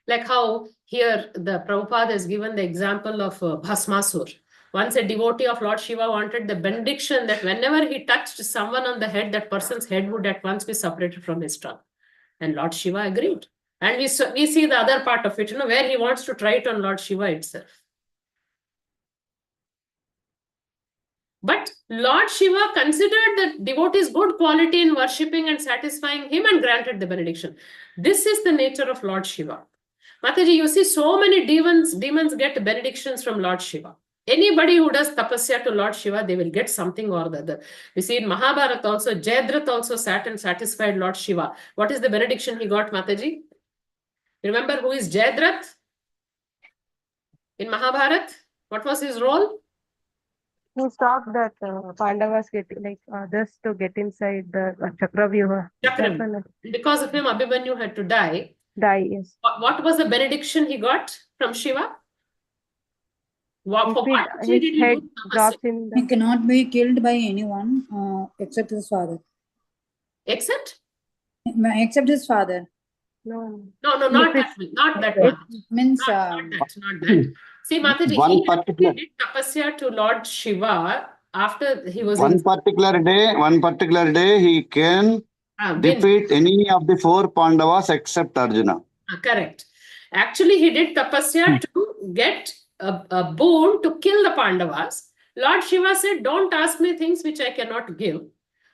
Like how here the Prabhupada has given the example of Bhasmasur. Once a devotee of Lord Shiva wanted the benediction that whenever he touched someone on the head, that person's head would at once be separated from his tongue. And Lord Shiva agreed. And we see the other part of it, where he wants to try it on Lord Shiva itself. But Lord Shiva considered the devotee's good quality in worshipping and satisfying him and granted the benediction. This is the nature of Lord Shiva. Mataji, you see so many demons get benedictions from Lord Shiva. Anybody who does tapasya to Lord Shiva, they will get something or the other. We see in Mahabharata also, Jayadratha also sat and satisfied Lord Shiva. What is the benediction he got, Mataji? Remember who is Jayadratha? In Mahabharata, what was his role? He stopped that Pandavas getting others to get inside the Chakravyuha. Because of him, Abhimanyu had to die. Yes. What was the benediction he got from Shiva? His head drops in He cannot be killed by anyone except his father. Except? Except his father. No, not that one. Means not that. See, Mataji, he did tapasya to Lord Shiva after he was one particular day he can defeat any of the 4 Pandavas except Arjuna. Correct. Actually, he did tapasya to get a boon to kill the Pandavas. Lord Shiva said, don't ask me things which I cannot give.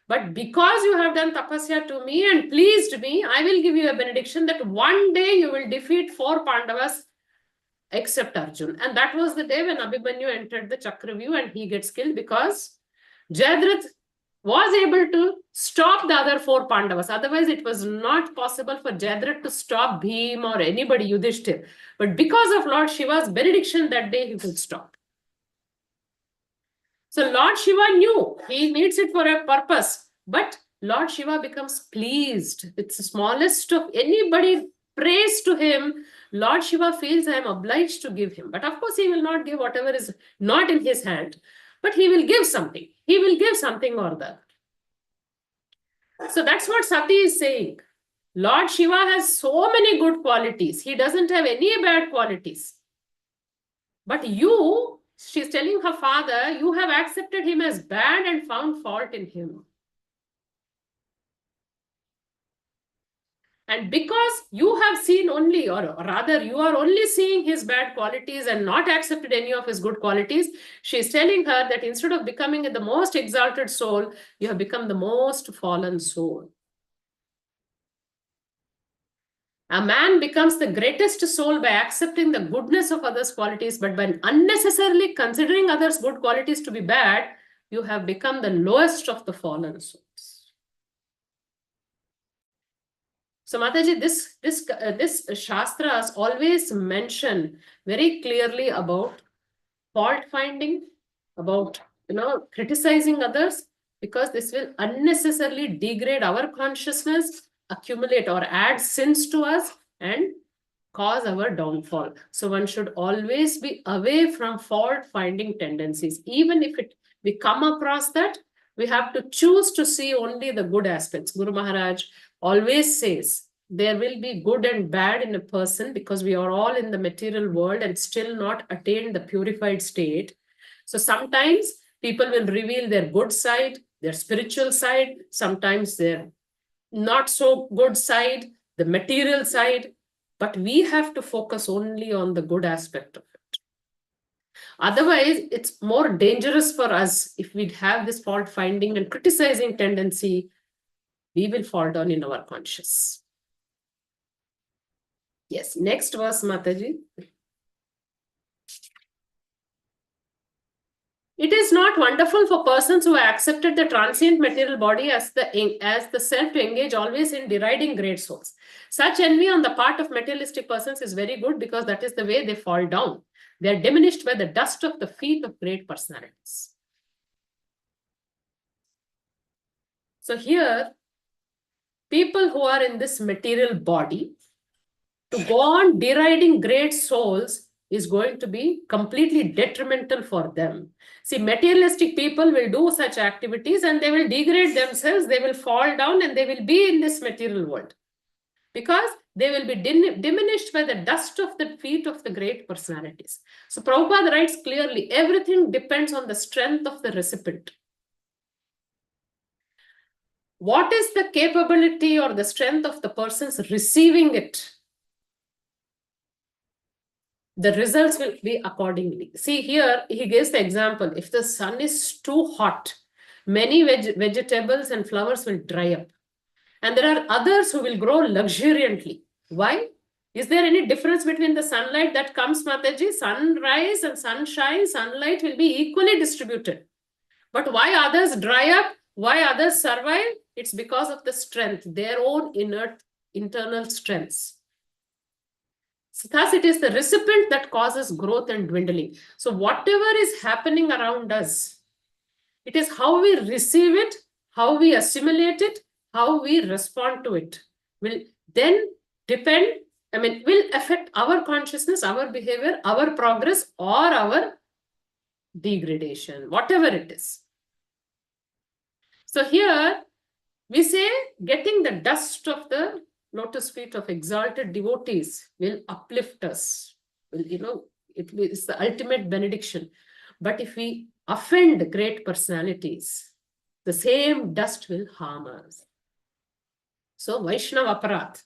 But because you have done tapasya to me and pleased me, I will give you a benediction that one day you will defeat 4 Pandavas except Arjuna. And that was the day when Abhimanyu entered the Chakravyuha and he gets killed because Jayadratha was able to stop the other 4 Pandavas. Otherwise, it was not possible for Jayadratha to stop Bhima or anybody, Yudhishthir. But because of Lord Shiva's benediction that day, he could stop. So Lord Shiva knew he needs it for a purpose. But Lord Shiva becomes pleased. It's the smallest of anybody prays to him. Lord Shiva feels I am obliged to give him. But of course, he will not give whatever is not in his hand, but he will give something. He will give something or the other. So that's what Sati is saying. Lord Shiva has so many good qualities. He doesn't have any bad qualities. But you, she's telling her father, you have accepted him as bad and found fault in him. And because you have seen only, or rather you are only seeing his bad qualities and not accepted any of his good qualities, she is telling her that instead of becoming the most exalted soul, you have become the most fallen soul. A man becomes the greatest soul by accepting the goodness of others' qualities, but by unnecessarily considering others' good qualities to be bad, you have become the lowest of the fallen souls. So Mataji, this Shastras always mention very clearly about fault finding, about criticizing others, because this will unnecessarily degrade our consciousness, accumulate or add sins to us, and cause our downfall. So one should always be away from fault finding tendencies. Even if we come across that, we have to choose to see only the good aspects. Guru Maharaj always says there will be good and bad in a person, because we are all in the material world and still not attained the purified state. So sometimes people will reveal their good side, their spiritual side, sometimes their not so good side, the material side, but we have to focus only on the good aspect of it. Otherwise, it's more dangerous for us if we have this fault finding and criticizing tendency. We will fall down in our conscious. Yes, next verse, Mataji. It is not wonderful for persons who have accepted the transient material body as the self to engage always in deriding great souls. Such envy on the part of materialistic persons is very good, because that is the way they fall down. They are diminished by the dust of the feet of great personalities. So here, people who are in this material body, to go on deriding great souls is going to be completely detrimental for them. See, materialistic people will do such activities and they will degrade themselves, they will fall down and they will be in this material world, because they will be diminished by the dust of the feet of the great personalities. So Prabhupada writes clearly, everything depends on the strength of the recipient. What is the capability or the strength of the persons receiving it? The results will be accordingly. See here, he gives the example. If the sun is too hot, many vegetables and flowers will dry up. And there are others who will grow luxuriantly. Why? Is there any difference between the sunlight that comes, Mataji? Sunrise and sunshine, sunlight will be equally distributed. But why others dry up? Why others survive? It's because of the strength, their own inert internal strengths. So thus it is the recipient that causes growth and dwindling. So whatever is happening around us, it is how we receive it, how we assimilate it, how we respond to it will then depend, will affect our consciousness, our behavior, our progress, or our degradation, whatever it is. So here we say getting the dust of the lotus feet of exalted devotees will uplift us. It's the ultimate benediction. But if we offend great personalities, the same dust will harm us. So Vaishnava Aparat,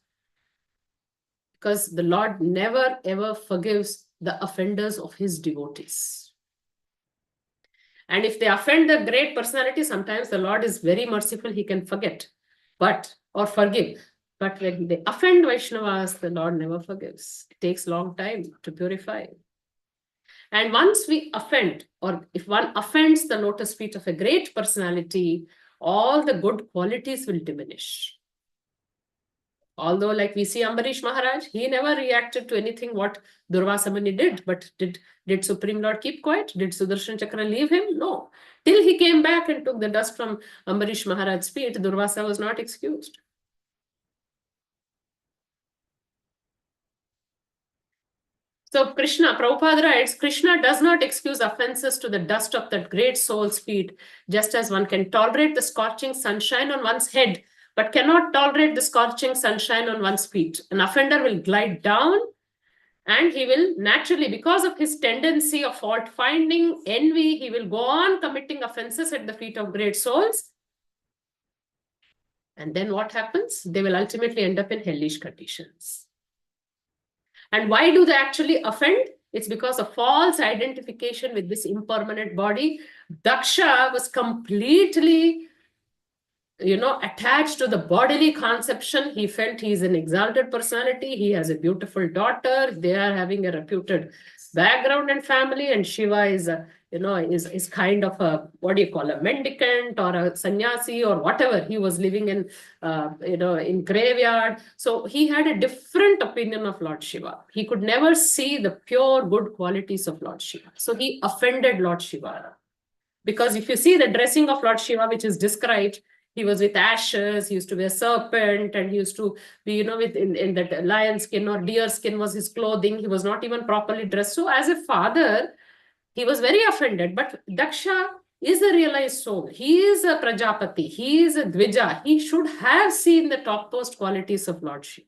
because the Lord never ever forgives the offenders of his devotees. And if they offend the great personality, sometimes the Lord is very merciful, he can forget, or forgive. But when they offend Vaishnavas, the Lord never forgives. It takes a long time to purify. And once we offend, or if one offends the lotus feet of a great personality, all the good qualities will diminish. Although, like we see Ambarish Maharaj, he never reacted to anything what Durvasa Muni did. But did Supreme Lord keep quiet? Did Sudarshan Chakra leave him? No. Till he came back and took the dust from Ambarish Maharaj's feet, Durvasa was not excused. So Krishna, Prabhupada writes, Krishna does not excuse offenses to the dust of that great soul's feet, just as one can tolerate the scorching sunshine on one's head, but cannot tolerate the scorching sunshine on one's feet. An offender will glide down, and he will naturally, because of his tendency of fault finding, envy, he will go on committing offenses at the feet of great souls. And then what happens? They will ultimately end up in hellish conditions. And why do they actually offend? It's because of false identification with this impermanent body. Daksha was completely, attached to the bodily conception. He felt he's an exalted personality. He has a beautiful daughter. They are having a reputed background and family. And Shiva is is kind of a, a mendicant or a sannyasi or whatever. He was living in, in graveyard. So he had a different opinion of Lord Shiva. He could never see the pure good qualities of Lord Shiva. So he offended Lord Shiva. Because if you see the dressing of Lord Shiva, which is described, he was with ashes, he used to be a serpent, and he used to be, in that lion skin or deer skin was his clothing. He was not even properly dressed. So as a father, he was very offended. But Daksha is a realized soul. He is a Prajapati. He is a Dvija. He should have seen the topmost qualities of Lord Shiva.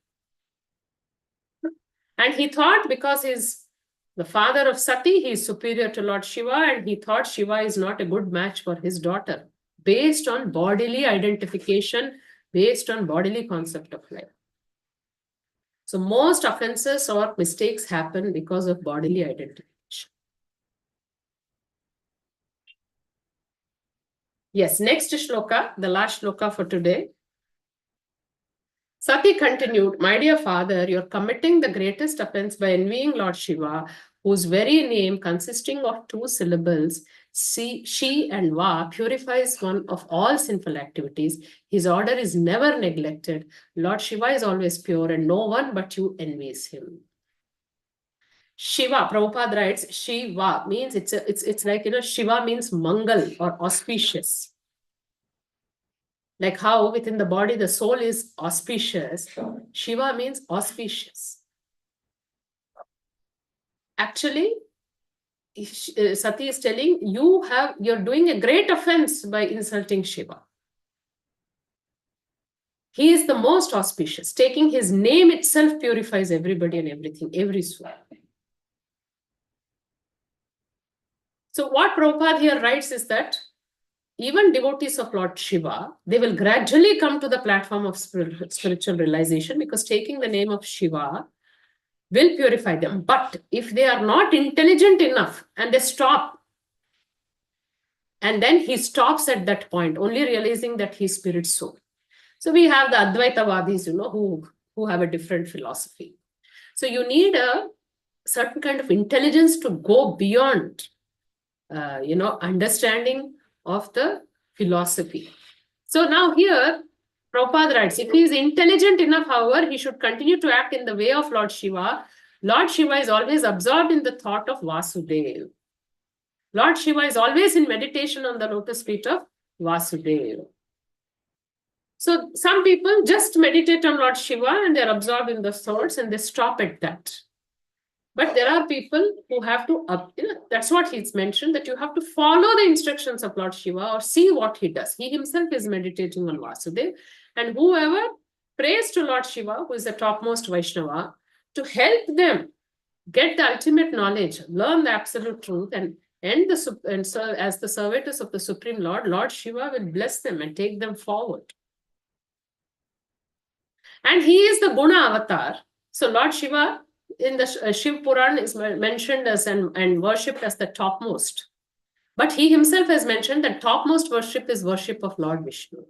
And he thought, because he's the father of Sati, he is superior to Lord Shiva, and he thought Shiva is not a good match for his daughter, based on bodily identification, based on bodily concept of life. So most offenses or mistakes happen because of bodily identification. Yes, next shloka, the last shloka for today. Sati continued, my dear father, you're committing the greatest offense by envying Lord Shiva, whose very name, consisting of 2 syllables, she and va, purifies one of all sinful activities. His order is never neglected. Lord Shiva is always pure, and no one but you envies him. Shiva, Prabhupada writes, Shiva means it's like, Shiva means mangal or auspicious. Like how within the body the soul is auspicious, Shiva means auspicious. Actually, Sati is telling you're doing a great offense by insulting Shiva. He is the most auspicious. Taking his name itself purifies everybody and everything, every soul. So what Prabhupada here writes is that even devotees of Lord Shiva, they will gradually come to the platform of spiritual realization, because taking the name of Shiva will purify them. But if they are not intelligent enough and they stop, and then he stops at that point, only realizing that he's spirit soul. So we have the Advaitavadis, who have a different philosophy. So you need a certain kind of intelligence to go beyond, understanding of the philosophy. So now here, Prabhupada writes, if he is intelligent enough, however, he should continue to act in the way of Lord Shiva. Lord Shiva is always absorbed in the thought of Vasudeva. Lord Shiva is always in meditation on the lotus feet of Vasudeva. So some people just meditate on Lord Shiva and they're absorbed in the thoughts and they stop at that. But there are people who have to, that's what he's mentioned, that you have to follow the instructions of Lord Shiva or see what he does. He himself is meditating on Vasudeva. And whoever prays to Lord Shiva, who is the topmost Vaishnava, to help them get the ultimate knowledge, learn the absolute truth, and serve as the servitors of the Supreme Lord, Lord Shiva will bless them and take them forward. And he is the Guna avatar. So Lord Shiva in the Shiv Puran is mentioned as and worshipped as the topmost. But he himself has mentioned that topmost worship is worship of Lord Vishnu.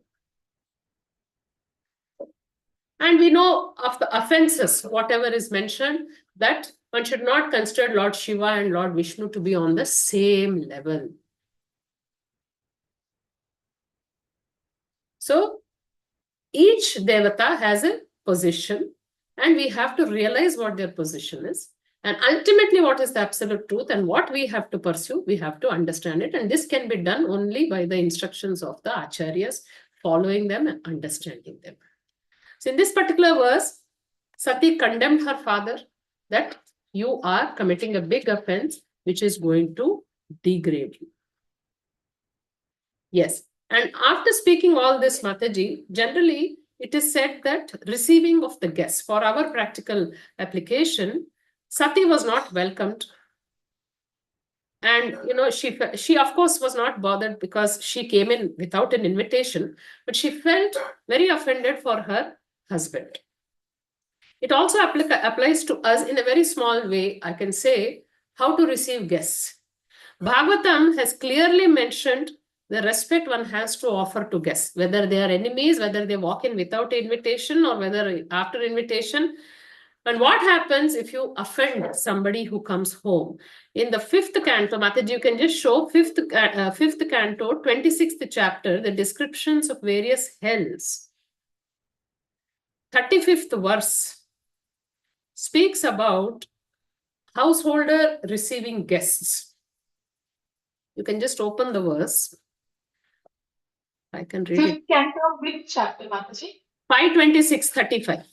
And we know of the offenses, whatever is mentioned, that one should not consider Lord Shiva and Lord Vishnu to be on the same level. So each devata has a position, and we have to realize what their position is. And ultimately, what is the absolute truth and what we have to pursue, we have to understand it. And this can be done only by the instructions of the acharyas, following them and understanding them. So in this particular verse, Sati condemned her father that you are committing a big offense which is going to degrade you. Yes. And after speaking all this, Mataji, generally it is said that receiving of the guests for our practical application, Sati was not welcomed. And, she of course was not bothered because she came in without an invitation, but she felt very offended for her husband. It also applies to us in a very small way, I can say, how to receive guests. Bhagavatam has clearly mentioned the respect one has to offer to guests, whether they are enemies, whether they walk in without invitation or whether after invitation. And what happens if you offend somebody who comes home? In the 5th canto, Mataji, you can just show 5th canto, 26th chapter, the descriptions of various hells. 35th verse speaks about householder receiving guests. You can just open the verse. I can read it. Canto, which chapter, Mataji? 5:26:35.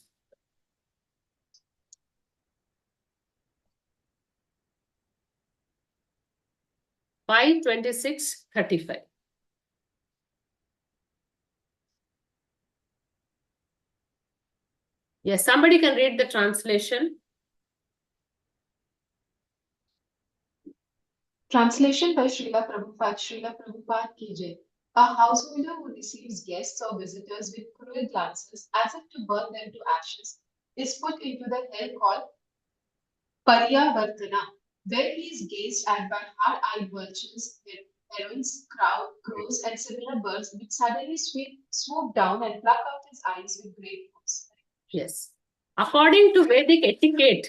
Yes, somebody can read the translation. Translation by Srila Prabhupada ki jai. A householder who receives guests or visitors with cruel glances as if to burn them to ashes is put into the hell called Paryavartana, where he is gazed at by hard-eyed vultures, herons, crows, and similar birds which suddenly swoop down and pluck out his eyes with great force. Yes. According to Vedic etiquette,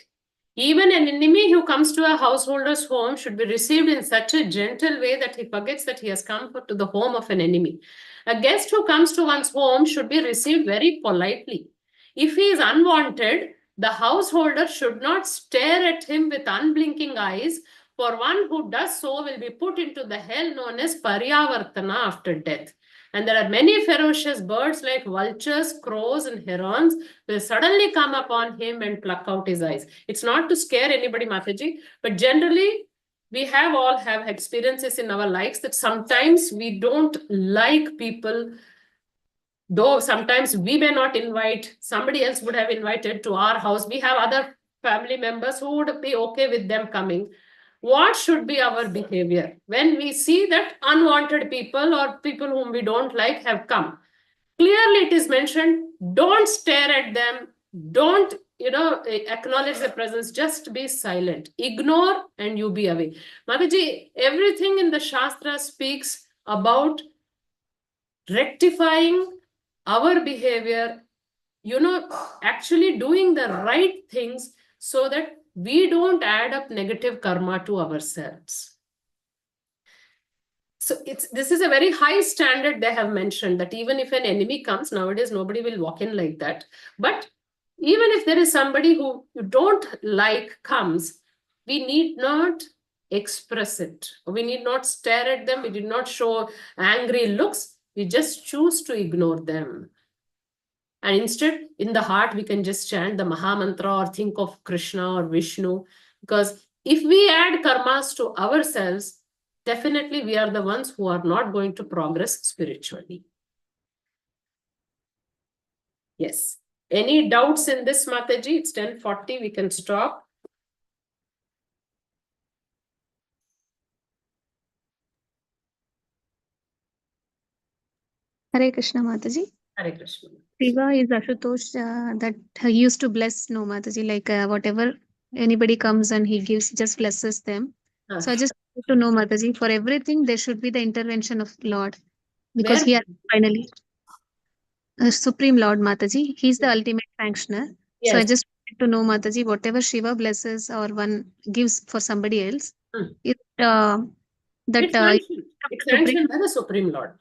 even an enemy who comes to a householder's home should be received in such a gentle way that he forgets that he has come to the home of an enemy. A guest who comes to one's home should be received very politely. If he is unwanted, the householder should not stare at him with unblinking eyes, for one who does so will be put into the hell known as Paryavartana after death. And there are many ferocious birds like vultures, crows, and herons will suddenly come upon him and pluck out his eyes. It's not to scare anybody, Mataji, but generally we all have experiences in our lives that sometimes we don't like people, though sometimes we may not invite, somebody else would have invited to our house. We have other family members who would be okay with them coming. What should be our behavior when we see that unwanted people or people whom we don't like have come? Clearly it is mentioned, don't stare at them, don't acknowledge their presence, just be silent, ignore and you be away. Mataji, everything in the Shastra speaks about rectifying our behavior, actually doing the right things so that we don't add up negative karma to ourselves. So this is a very high standard they have mentioned, that even if an enemy comes, nowadays nobody will walk in like that. But even if there is somebody who you don't like comes, we need not express it. We need not stare at them. We did not show angry looks. We just choose to ignore them. And instead, in the heart, we can just chant the Maha Mantra or think of Krishna or Vishnu. Because if we add karmas to ourselves, definitely we are the ones who are not going to progress spiritually. Yes. Any doubts in this, Mataji? It's 10:40. We can stop. Hare Krishna, Mataji. Hare Krishna. Shiva is Ashutosh that he used to bless, no, Mataji, like whatever anybody comes and he gives, just blesses them. So I just want to know, Mataji, for everything there should be the intervention of Lord, because Where? he has finally Supreme Lord, Mataji. He's the ultimate sanctioner. Yes. So I just wanted to know, Mataji, whatever Shiva blesses or one gives for somebody else, It's sanctioned by the Supreme Lord.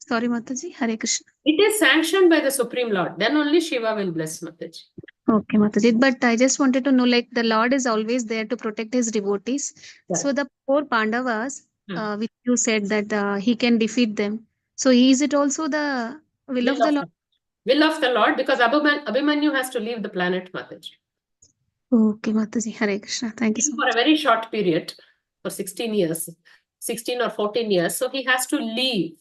Sorry, Mataji. Hare Krishna. It is sanctioned by the Supreme Lord. Then only Shiva will bless, Mataji. Okay, Mataji. But I just wanted to know, like, the Lord is always there to protect his devotees. Right. So the four Pandavas, which you said that he can defeat them. So is it also the will of the Lord? Will of the Lord, because Abhimanyu has to leave the planet, Mataji. Okay, Mataji. Hare Krishna. Thank you so For a much. very short period, for 16 years, 16 or 14 years. So he has to leave.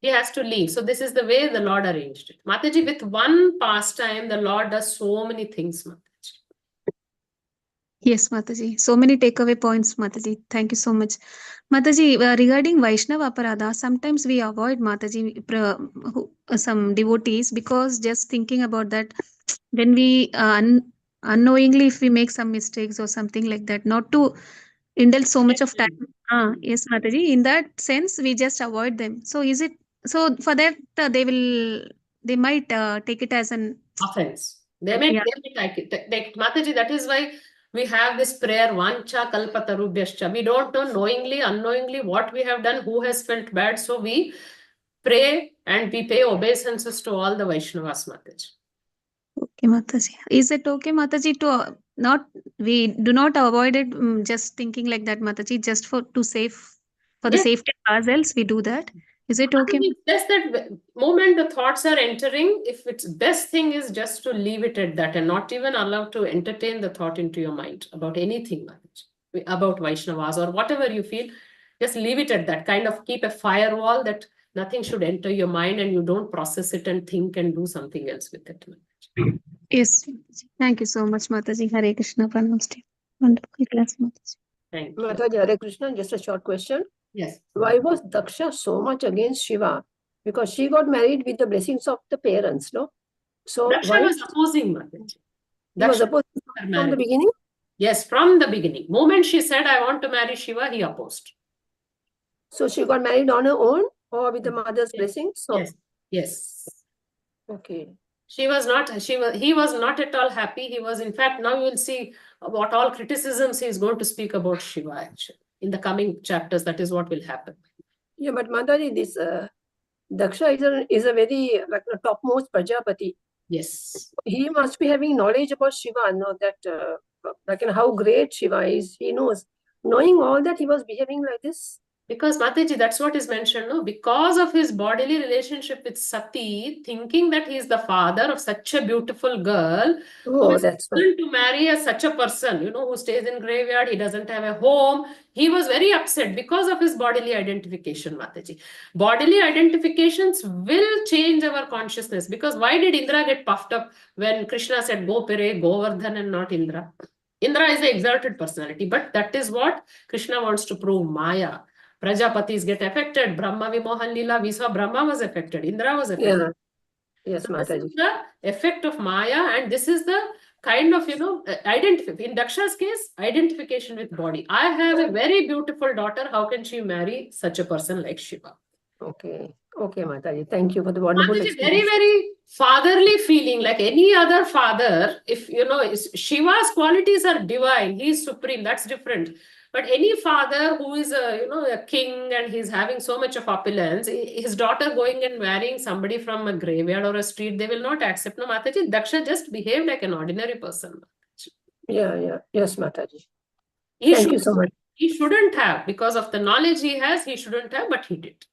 He has to leave. So this is the way the Lord arranged it. Mataji, with one pastime, the Lord does so many things, Mataji. Yes, Mataji. So many takeaway points, Mataji. Thank you so much. Mataji, regarding Vaishnava Aparadha, sometimes we avoid Mataji, some devotees, because just thinking about that, when we unknowingly, if we make some mistakes or something like that, not to indulge so much of time. Yes, Mataji. In that sense, we just avoid them. So is it so? For that, they might take it as an offense. They may take it. Mataji, that is why we have this prayer, Vancha Kalpatarubhyascha. We don't know knowingly, unknowingly what we have done, who has felt bad. So we pray and we pay obeisances to all the Vaishnavas, Mataji. Okay, Mataji. Is it okay, Mataji, to we do not avoid it, just thinking like that, Mataji, just for the safety of ourselves, we do that. Is it okay? It's just that moment the thoughts are entering, if it's best thing is just to leave it at that and not even allow to entertain the thought into your mind about anything, Mataji, about Vaishnavas or whatever you feel, just leave it at that. Kind of keep a firewall that nothing should enter your mind and you don't process it and think and do something else with it. Yes, Mataji. Thank you so much, Mataji. Hare Krishna, pronounced. Wonderful class, Mataji. Thank you. Mataji, Hare Krishna, just a short question. Yes. Why was Daksha so much against Shiva? Because she got married with the blessings of the parents, no? So Daksha why was opposing, Mataji. He was opposed from the beginning? Yes, from the beginning. Moment she said, I want to marry Shiva, he opposed. So she got married on her own or with the mother's blessing? So, yes. Yes. Okay. He was not at all happy. He was, in fact, now you will see what all criticisms he is going to speak about Shiva actually. In the coming chapters, that is what will happen. Yeah, but Mataji, this Daksha is a very topmost Prajapati. Yes. He must be having knowledge about Shiva, know that how great Shiva is. He knows. Knowing all that, he was behaving like this. Because Mataji, that's what is mentioned, no? Because of his bodily relationship with Sati, thinking that he is the father of such a beautiful girl, who is going to marry such a person, who stays in graveyard, he doesn't have a home. He was very upset because of his bodily identification, Mataji. Bodily identifications will change our consciousness. Because why did Indra get puffed up when Krishna said, go Pere, Govardhan and not Indra? Indra is the exalted personality, but that is what Krishna wants to prove, Maya. Prajapatis get affected. Brahma Vimohan Lila, we saw Brahma was affected. Indra was affected. Yeah. Yes, so Mataji. this is the effect of Maya, and this is the kind of, in Daksha's case, identification with body. I have a very beautiful daughter. How can she marry such a person like Shiva? Okay. Okay, Mataji. Thank you for the wonderful Mataji, experience. very, very fatherly feeling, like any other father. If, Shiva's qualities are divine. He is supreme. That's different. But any father who is a king and he's having so much of opulence, his daughter going and marrying somebody from a graveyard or a street, they will not accept. No, Mataji, Daksha just behaved like an ordinary person. Yeah. Yes, Mataji. Thank you so much. He shouldn't have, because of the knowledge he has, he shouldn't have, but he did.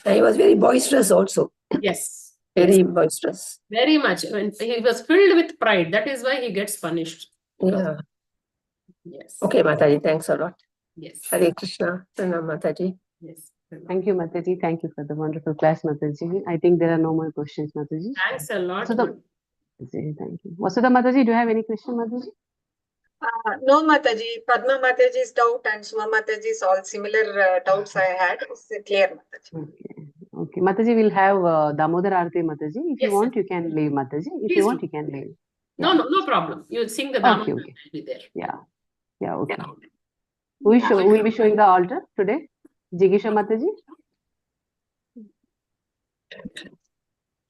And he was very boisterous also. Yes. Very boisterous. Very much. When he was filled with pride. That is why he gets punished. Yeah. Yes. Okay, Mataji. Thanks a lot. Yes. Hare Krishna. Pranam, Mataji. Yes. Thank you, Mataji. Thank you for the wonderful class, Mataji. I think there are no more questions, Mataji. Thanks a lot. Thank you. Vasudha Mataji, do you have any question, Mataji? No, Mataji. Padma Mataji's doubt and Suma Mataji's all similar doubts I had. It's clear, Mataji. Okay. Mataji will have Damodar Arti, Mataji. If you want, you can leave, Mataji. If you want, you can leave. Yeah. No problem. You sing the Damodar. Okay. There. Yeah, okay. Who will be showing the altar today? Jigisha Mataji?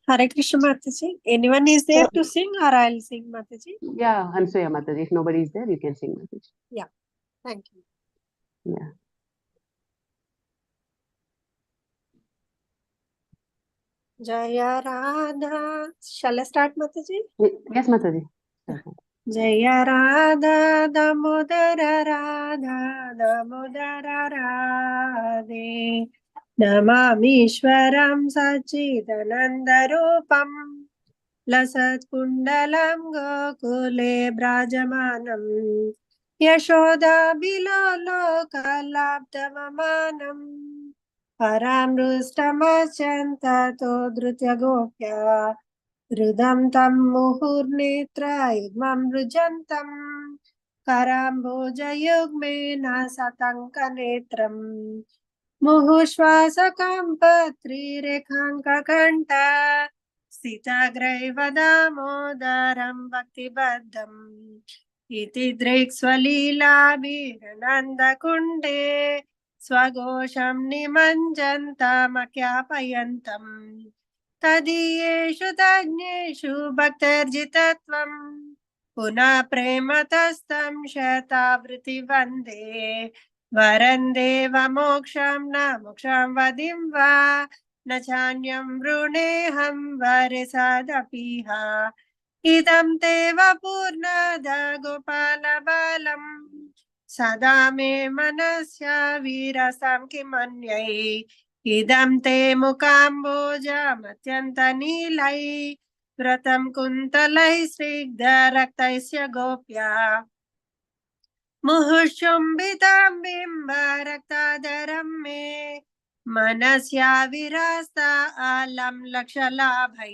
Hare Krishna Mataji. Anyone is there to sing or I'll sing, Mataji? Yeah, Ansuya Mataji. If nobody is there, you can sing, Mataji. Yeah. Thank you. Yeah. Jaya Radha. Shall I start, Mataji? Yes, Mataji. Jaya Radha Damodara Radha Damodara Radhe Namamishwaram Sachidananda Rupam लसत्कुण्डलं गोकुले ब्राजमानम् यशोदाभिलोकलाब्धममानम् परामृष्टमस्यन्ततो धृत्यगोप्या हृदं तं मुहुर्नेत्रा युग्मं रुजन्तम् कराम्भोजयुग्मेन सतङ्कनेत्रम् मुहुश्वासकम्पत्रिरेखाङ्ककण्ठ स्थिताग्रैव दामोदरं भक्तिबद्धम् इति दृक्स्वलीलाभिरनन्दकुण्डे स्वघोषं निमञ्जन्तमख्यापयन्तम् तदीयेषु तज्ञेषु भक्तर्जितत्वम् पुनः प्रेमतस्तं शतावृत्ति वन्दे वरं देवमोक्षं न मोक्षं वदिं वा न चान्यं वृणेऽहं वरसदपीह इदं ते वपूर्णद गोपालबालम् सदा मे मनस्य वीरसं किमन्यै इदं ते मुकाम्बोजमत्यन्तनीलै व्रतं कुन्तलै स्निग्धरक्तस्य गोप्या मुहुर्चुम्बितं बिम्बरक्तादरं मे मनस्या विरस्ता अलं लक्षलाभै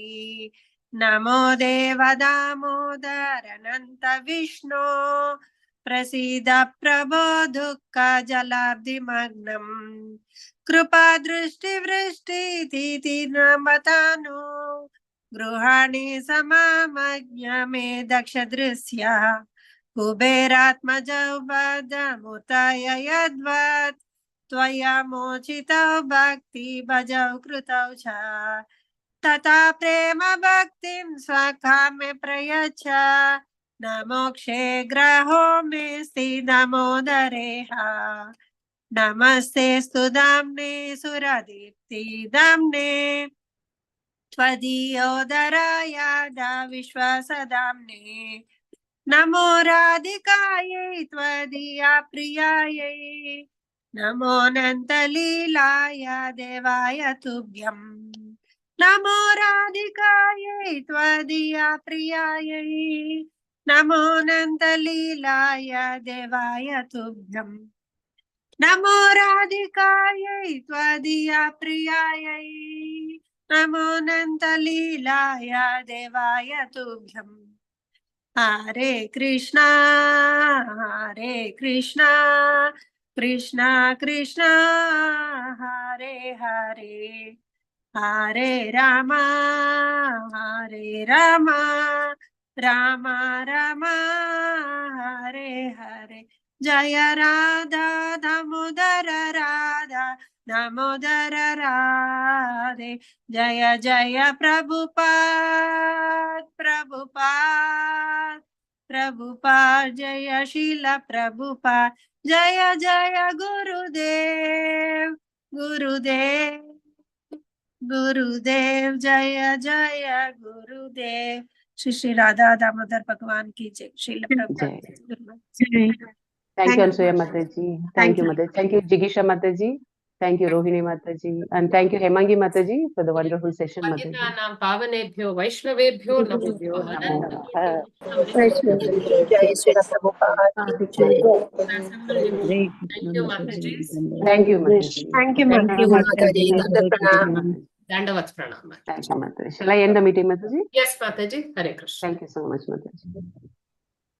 नमो देवदामोदर अनन्त विष्णो प्रसीद प्रभो दुःखजलाब्धिमग्नम् कृपादृष्टिवृष्टितिथि नमतानु गृहाणि समामज्ञ मे दक्षदृश्या कुबेरात्मजौ बद्धमुतय यद्वत् त्वया मोचितौ भक्ति भजौ कृतौ च तथा प्रेम भक्तिं स्वकाम्य प्रयच्छ न मोक्षे ग्रहो मे स्थितमोदरेह नमस्ते स्तुदाम्ने सुरदीप्ति दाम्ने त्वदीयोदरायाद विश्वासदाम्ने नमो राधिकायै त्वदीया प्रियायै नमो अनन्तलीलाय देवाय तुभ्यम् नमो राधिकायै त्वदीया प्रियायै नमो अनन्तलीलाय देवाय तुभ्यम् नमो राधिकायै त्वदीया प्रियायै नमो अनन्तलीलाय देवाय तुभ्यम् हरे कृष्णा कृष्णा कृष्णा हरे हरे हरे राम राम राम हरे हरे जय राधा दामोदर राधा दामोदर राधे जय जय प्रभुपाद प्रभुपाद प्रभुपाद जय शील प्रभुपाद जय जय गुरुदेव गुरुदेव गुरुदेव जय जय गुरुदेव श्री श्री राधा दामोदर भगवान की जय Srila Prabhupada Thank you, Ansuya Mataji. Thank you, Mataji. Thank you, Jigisha Mataji. Thank you, Rohini Mataji. And thank you, Hemangi Mataji, for the wonderful session, Mataji. पतितानां पावनेभ्यो वैष्णवेभ्यो नमो Namo जय Shri Prabhupada Thank you, Mataji. Thank you, Mataji. Thank you, Thank you, Mataji. Pranam. Dandavat pranam. Thank you, Mataji. Shall I end the meeting, Mataji? Yes, Mataji. Hare Krishna. Thank you so much, Mataji.